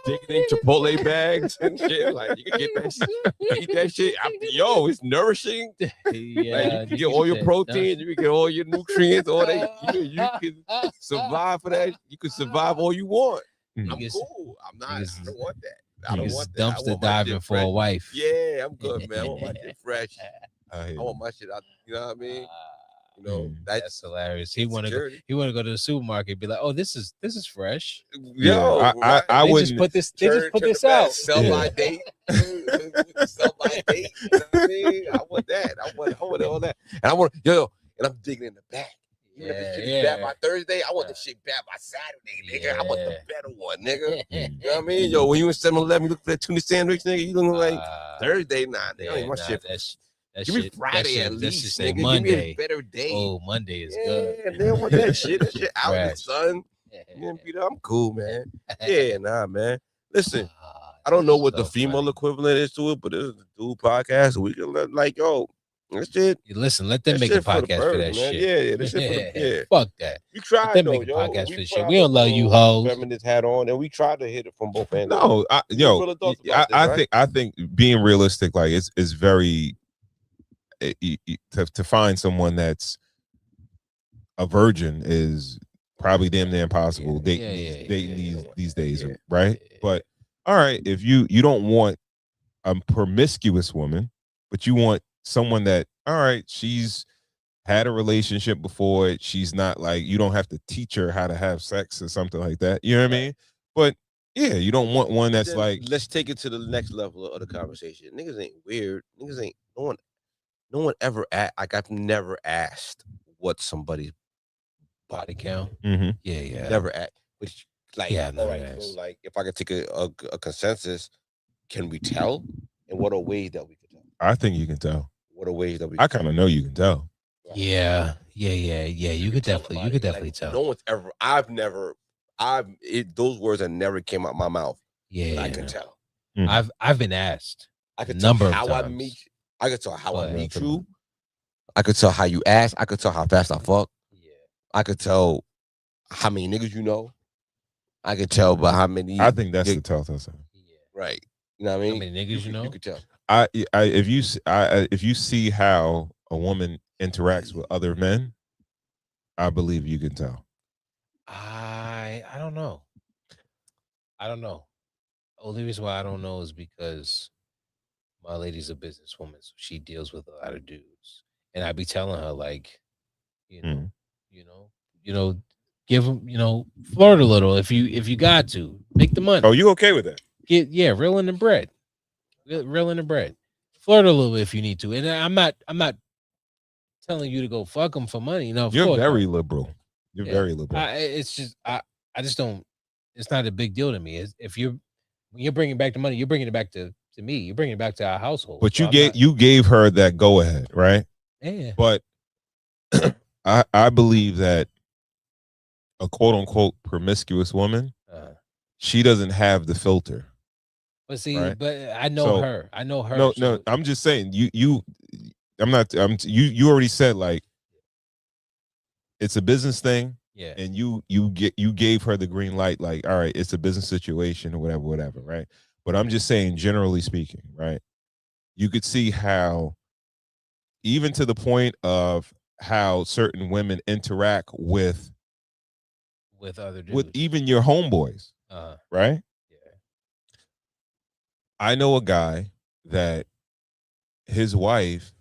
digging in Chipotle bags and shit. Like you can get that shit, eat that shit. Yo, it's nourishing. Yeah, Like, you can get all your protein, you can get all your nutrients, all that. You can survive for that. You can survive all you want. I'm Niggas- cool. I'm not. I niggas- don't want that. I don't Niggas want that. I dumpster want my shit diving for a fresh. wife. Yeah, I'm good, man. I want my shit fresh. I hear I want my shit out. You know what I mean? You know, Mm. That's hilarious. He want to go. security. He want to go to the supermarket. And be like, oh, this is fresh. Yeah, Yo, I right? They They wouldn't- just put this. They Turn- just put turn this the back, out. Sell Yeah. by date. Sell by date. You know what I mean? I want that. I want all that. And I want and I'm digging in the back. Even if the shit is bad by Thursday, I want the shit bad by Saturday, nigga. I want the better one, nigga. You know what I mean? Yo, when you in 7-Eleven, you look for that tuna sandwich, nigga, you looking like Thursday, nah, nigga. I need my shit. Give me Friday at least, nigga. Give me a Monday. better day. Oh, Monday is yeah, good. they don't want that shit. That shit out in the Fresh. sun. You know, Peter, I'm cool, man. Yeah, nah, man. Listen, I don't know what the female equivalent is to it, but it's a dude podcast. So we can like, yo, that shit. Listen, let them That make a shit for the podcast for birds, that man. shit. Yeah, that shit for the yeah. Fuck that. We tried them though, make a yo. podcast for We this shit. tried We don't to love you throw hoes. Feminist hat on, and we tried to hit it from both angles. No, You feel the thoughts about this, right? I think being realistic, like it's very to find someone that's a virgin is probably damn near impossible. Dating these days, Yeah. right? But all right, if you don't want a promiscuous woman, but you want someone that all right, she's had a relationship before. She's not like, you don't have to teach her how to have sex or something like that. You know what I mean? But yeah, you don't want one that's Then like, let's take it to the next level of the conversation. Niggas ain't weird. Niggas ain't no one ever like I've never asked what somebody's Body count. mhm. Yeah, yeah. never asked. Which like Yeah, I've all never right, so asked. like if I could take a consensus, can we tell? And what are ways that we can tell? I think you can tell. What are ways that we I can kind of know you can tell. Yeah. You could tell definitely, somebody, definitely like, tell. No one's ever those words have never came out my mouth. Yeah, But I can tell. I've been asked. I could Number tell of how I times. meet. I could tell how I But- meet you. I could tell how you ask. I could tell how fast I fuck. Yeah. I could tell how many niggas you know. I could tell by how many. I think that's Yeah. the telltale sign. Yeah. Right. You know what I mean? How many niggas you know? You could tell. If you see how a woman interacts with other men, I believe you can tell. I don't know. I don't know. Only reason why I don't know is because my lady's a businesswoman, so she deals with a lot of dudes, and I be telling her like, you know, give them, flirt a little if you got to, make the money. Oh, you okay with that? Reel in the bread, reel in the bread, flirt a little if you need to, and I'm not telling you to go fuck them for money. No, of You're course not. very liberal. You're Yeah. very liberal. It's just I just don't. It's not a big deal to me. When you're bringing back the money, you're bringing it back to me. You're bringing it back to our household. But So you gave her that go ahead, right? yeah. But I believe that a quote unquote promiscuous woman, she doesn't have the filter. But see, right? but I know So- her. I know her. No, so- I'm just saying you you already said like it's a business thing, yeah. and you gave her the green light, like, all right, it's a business situation or whatever, right? But I'm just saying, generally speaking, right? You could see how, even to the point of how certain women interact with With other dudes. even your homeboys, right? Yeah. I know a guy that his wife,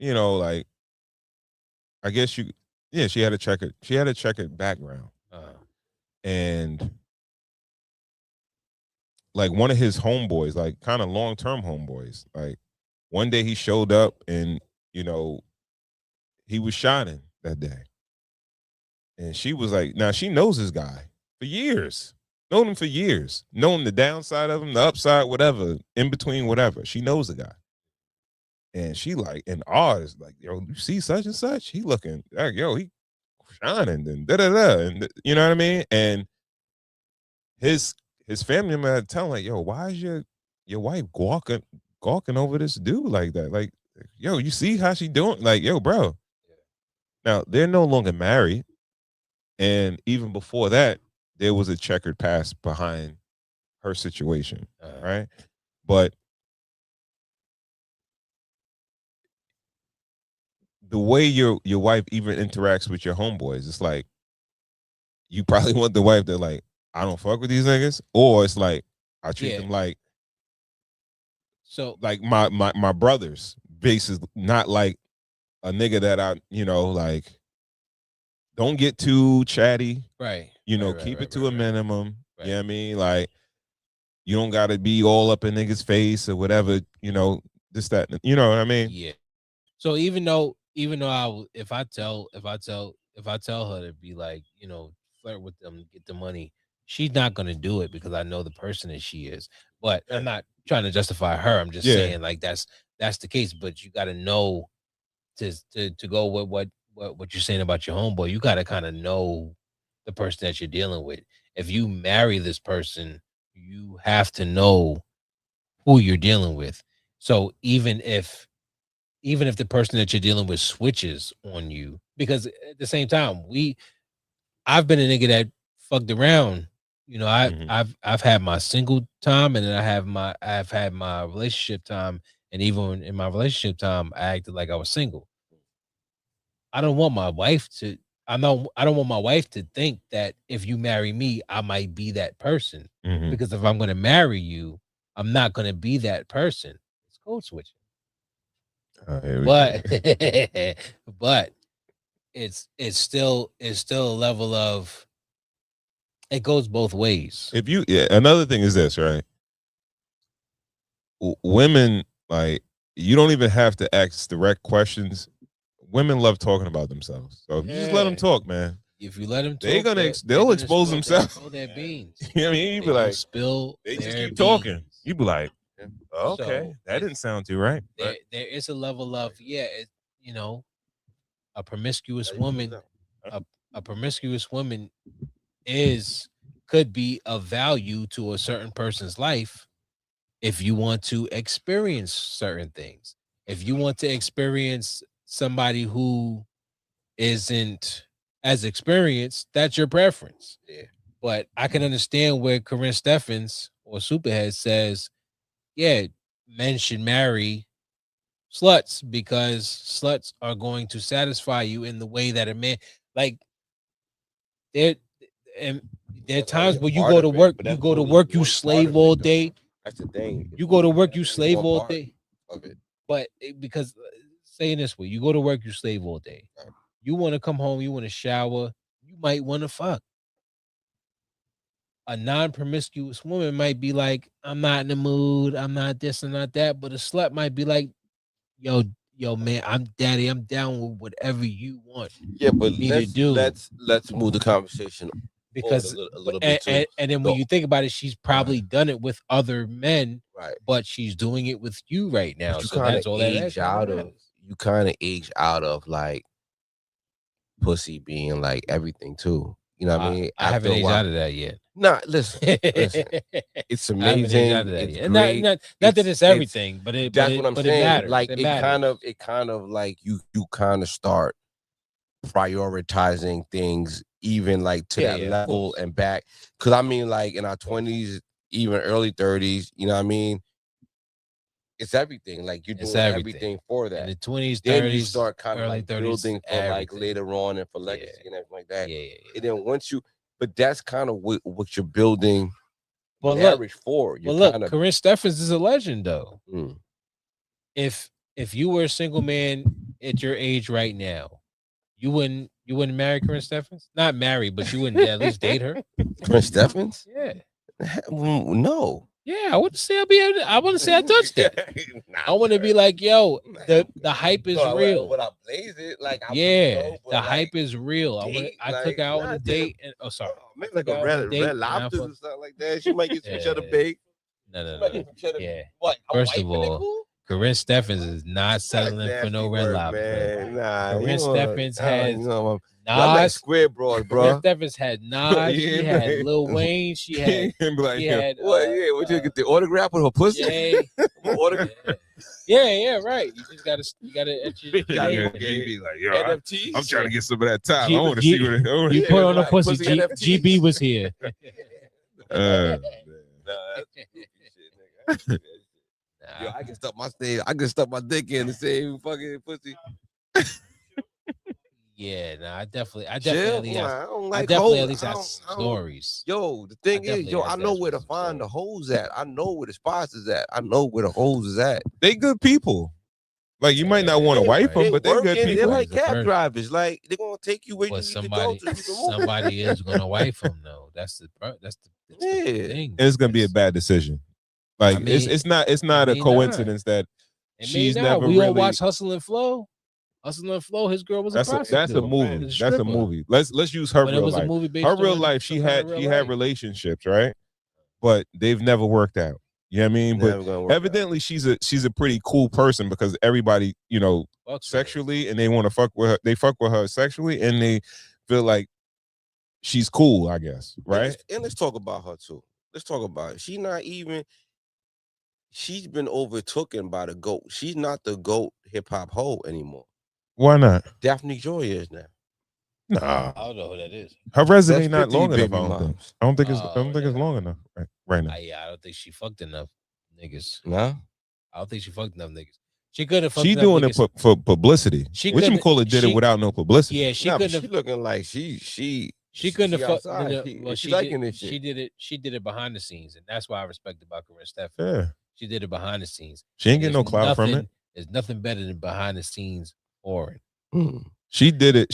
like, I guess she had a checkered background. And like one of his homeboys, like kind of long-term homeboys, like one day he showed up and, he was shining that day. And she was like, now she knows this guy for years, known him for years, known the downside of him, the upside, whatever, in between, whatever. She knows the guy. And she like in awe is like, yo, you see such and such? He looking like, yo, he shining and da-da-da. And you know what I mean? And his family member had to tell him, like, yo, why is your wife gawking over this dude like that? Like, yo, you see how she doing? Like, yo, bro. Now they're no longer married. And even before that, there was a checkered past behind her situation. Right. But the way your wife even interacts with your homeboys, it's like you probably want the wife to like, I don't fuck with these niggas, or it's like I treat them like my brothers. Basis, not like a nigga that I like. Don't get too chatty, right? Keep it to a minimum. You know what I mean? Like, you don't got to be all up in niggas' face or whatever. This, that, you know what I mean? Yeah. So even though if I tell her to be like, flirt with them, get the money, she's not gonna do it because I know the person that she is. But I'm not trying to justify her. I'm just saying like that's the case. But you got to know to go with what you're saying about your homeboy. You got to kind of know the person that you're dealing with. If you marry this person, you have to know who you're dealing with. So even if the person that you're dealing with switches on you, because at the same time, I've been a nigga that fucked around. I've had my single time, and then I've had my relationship time, and even in my relationship time, I acted like I was single. I don't want my wife to. I don't want my wife to think that if you marry me, I might be that person. Mhm. Because if I'm going to marry you, I'm not going to be that person. It's code switching. Here we go. But it's still a level of it goes both ways. If you, another thing is this, right? Women, like, you don't even have to ask direct questions. Women love talking about themselves. So if you just let them Yeah. talk, man, If you let them, They talk, gonna they're- ex- they'll they're gonna expose spill- themselves. Spill their beans. you know what I mean? You They be gonna like, spill. they just their keep talking. beans. You be like, Yeah. oh, okay, So, that didn't sound too right. There, But there is a level of you know, a promiscuous woman. A promiscuous woman could be of value to a certain person's life if you want to experience certain things. If you want to experience somebody who isn't as experienced, that's your preference. Yeah. But I can understand where Corinne Steffens or Superhead says, yeah, men should marry sluts because sluts are going to satisfy you in the way that a man like there and there are That's only times a where you part go of to it, work, but you that's go to only work, you one part slave of all it, though. day. That's the thing. You go to work, you It's slave one all part day. of it. But because saying this way, you go to work, you slave all day. Right. You want to come home, you want to shower, you might want to fuck. A non-promiscuous woman might be like, I'm not in the mood, I'm not this and not that. But a slut might be like, yo, man, I'm daddy, I'm down with whatever you want Yeah, but me to do. let's move the conversation Because forward a little bit too. and then when So- you think about it, she's probably done it with other men, Right. but she's doing it with you right now. But you So kind that's of all that age actually out of. matters. You kind of age out of like pussy being like everything too. You know what I mean? I haven't After a aged while- out of that yet. Nah, listen, listen. It's I haven't aged amazing. out of that It's yet. great. Not that it's It's- everything, but That's what I'm but saying. it matters. Like it it matters. kind of like you kind of start prioritizing things even like to that Yeah, of level course. and back. Cause I mean, like in our 20s, even early 30s, you know what I mean? It's everything. Like you're It's doing everything. everything for In that. the 20s, 30s, Then you start kind of early like 30s, building for like everything. later on and for Yeah. legacy and everything like that. Yeah. And then once you, but that's kind of what you're building But look, marriage for. You're well, look, kind of Corinne Steffens is a legend, though. Mm. If you were a single man at your age right now, you wouldn't marry Corinne Steffens? Not marry, but you wouldn't at least date her. Prince Steffens? Yeah, No. yeah. I want to say I want to say I touched it. I want to be like, yo, the hype is real. When I blaze it, like I Yeah, know, but the like, hype is real. date, I took her out on a not date, and sorry, maybe like took a her out on a date, red and I lobster or fucked- something like that. She might get some cheddar Yeah. bake. no, She might get some cheddar. yeah. What? First Hawaii of all, pineapple? Corinne Steffens is not settling for no Nasty red work, lobster. man. Nah, Corinne you know, Steffens has you know, I like Nas. square broad, Corinne bro. Steffens had Nas. She Yeah. had Lil Wayne. She had And be like, she yeah, had What? Yeah, what you get the autograph with her pussy? Jay. Autograph. Yeah, right. You just gotta etch your yeah, name. GB like, yo, NFTs. I'm trying to get some of that time. G- I want to G- see what it is. You Yeah, put on a right. pussy. Pussy NFTs. GB was here. Nah, Uh, that's goofy shit, nigga. Yo, I can stuff my dick in the same fucking pussy. Yeah, I definitely Chill, have, I don't I like definitely hoes. at least I have don't- I don't- stories. Yo, the thing is, definitely yo, has I know that where to some find the stories. hoes at. I know where the spots is at. I know where the hoes is at. they good people. Like you might not want to Yeah, wife right. them, but they're good working, people. They're like It's the cab first- drivers. Like they're gonna take you where But you need to go. somebody is gonna wife him though. That's the Yeah. thing. And it's gonna be a It's- bad decision. Like I mean, it's not it a may coincidence that it may she's not. never We all really- watch Hustle and Flow. Hustle and Flow. His girl was a that's prostitute. a movie. He was That's a stripper. movie. Let's use her But it real was a life. movie based Her real on life, she some kind of had real life. relationships, right? But they've never worked out. You know what I mean? But evidently she's a pretty cool person because everybody, you know, Fuck her. sexually and they want to fuck with her. They fuck with her sexually and they feel like she's cool, I guess, right? And let's talk about her too. Let's talk about it. She's been overtaken by the GOAT. She's not the GOAT hip hop hoe anymore. Why not? Daphne Joy is now. Nah. I don't know who that is. Her resume That's not 50 long enough. baby I don't think. moms. I don't think it's. Oh, I don't think it's yeah. long enough right now. I don't think she fucked enough niggas. Nah. I don't think she fucked enough niggas. She could have fucked She enough doing niggas. it for publicity. She Which couldn't- call it did it she- without no publicity. Yeah, she Nah, but couldn't she have. looking like she She couldn't have fucked. outside. She liking this shit. She did it. She did it behind the scenes, and that's why I respect about Corinne Steffens. Yeah, She did it behind the scenes. she ain't getting no There's clout from it. There's nothing better than behind the scenes whoring. Mm. She did it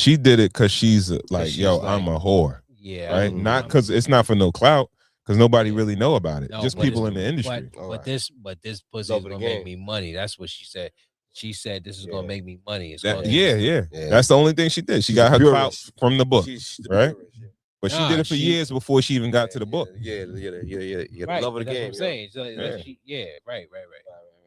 because she's like, she's yo, like- I'm a whore, Yeah, right? Mhm. Not because it's not for no clout, because nobody really know about it. No, Just but people it's- in the industry. But, Alright. this pussy Love is of the gonna make game. me money. That's what she said. She said this is gonna Yeah. make me money. It's That- gonna yeah, make me- yeah, Yeah. That's the only thing she did. She She's got a her clout purist. from the book, She's the right? purist, yeah. but she Nah, did it for she- years before she even got to the book. Yeah. Right, Love of the but that's game. what I'm saying. So, Yeah. Right.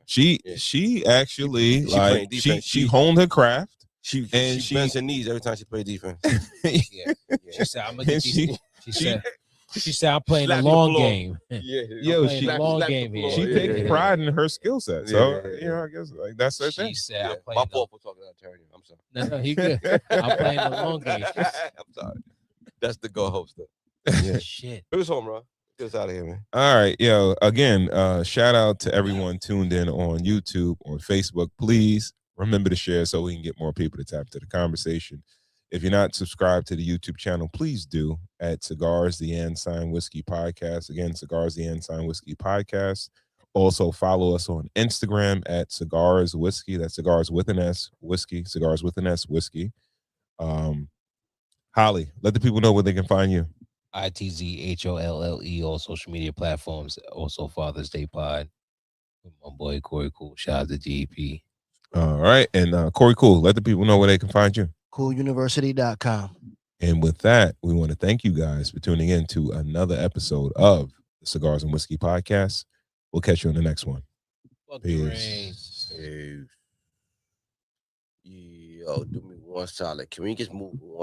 She Yeah. she actually She playing like defense. she She- honed her craft. She And she bends her knees every time she plays defense. Yeah. She Yeah. said, "I'm gonna And get these." She said, "I'm playing the Slap the long floor. game." Yeah. Yo, playing she- the long slap the game floor. here. She Yeah, takes yeah, pride in her skill set. So Yeah, yeah, you know, I guess like that's her She thing. said, Yeah. "I'm playing." My the- fault for talking to attorney. I'm sorry. No, he good. I'm playing the long game. I'm sorry. That's the go host though. Yeah. Shit. Who's home, bro? Get us out of here, man. All right, yo. Again, shout out to everyone tuned in on YouTube, on Facebook. Please remember to share so we can get more people to tap into the conversation. If you're not subscribed to the YouTube channel, please do at Cigars the Ensign Whiskey Podcast. Again, Cigars the Ensign Whiskey Podcast. Also follow us on Instagram at Cigars Whiskey. That's Cigars with an S Whiskey. Cigars with an S Whiskey. Holly, let the people know where they can find you. ITZHOLLE, all social media platforms. Also Father's Day Pod with my boy Corey Cool. Shout out to GEP. All right, and Corey Cool, let the people know where they can find you. CoolUniversity.com. And with that, we want to thank you guys for tuning in to another episode of the Cigars and Whiskey Podcast. We'll catch you on the next one. Fuck the rain. Peace. Yo, do me one solid. Can we just move on?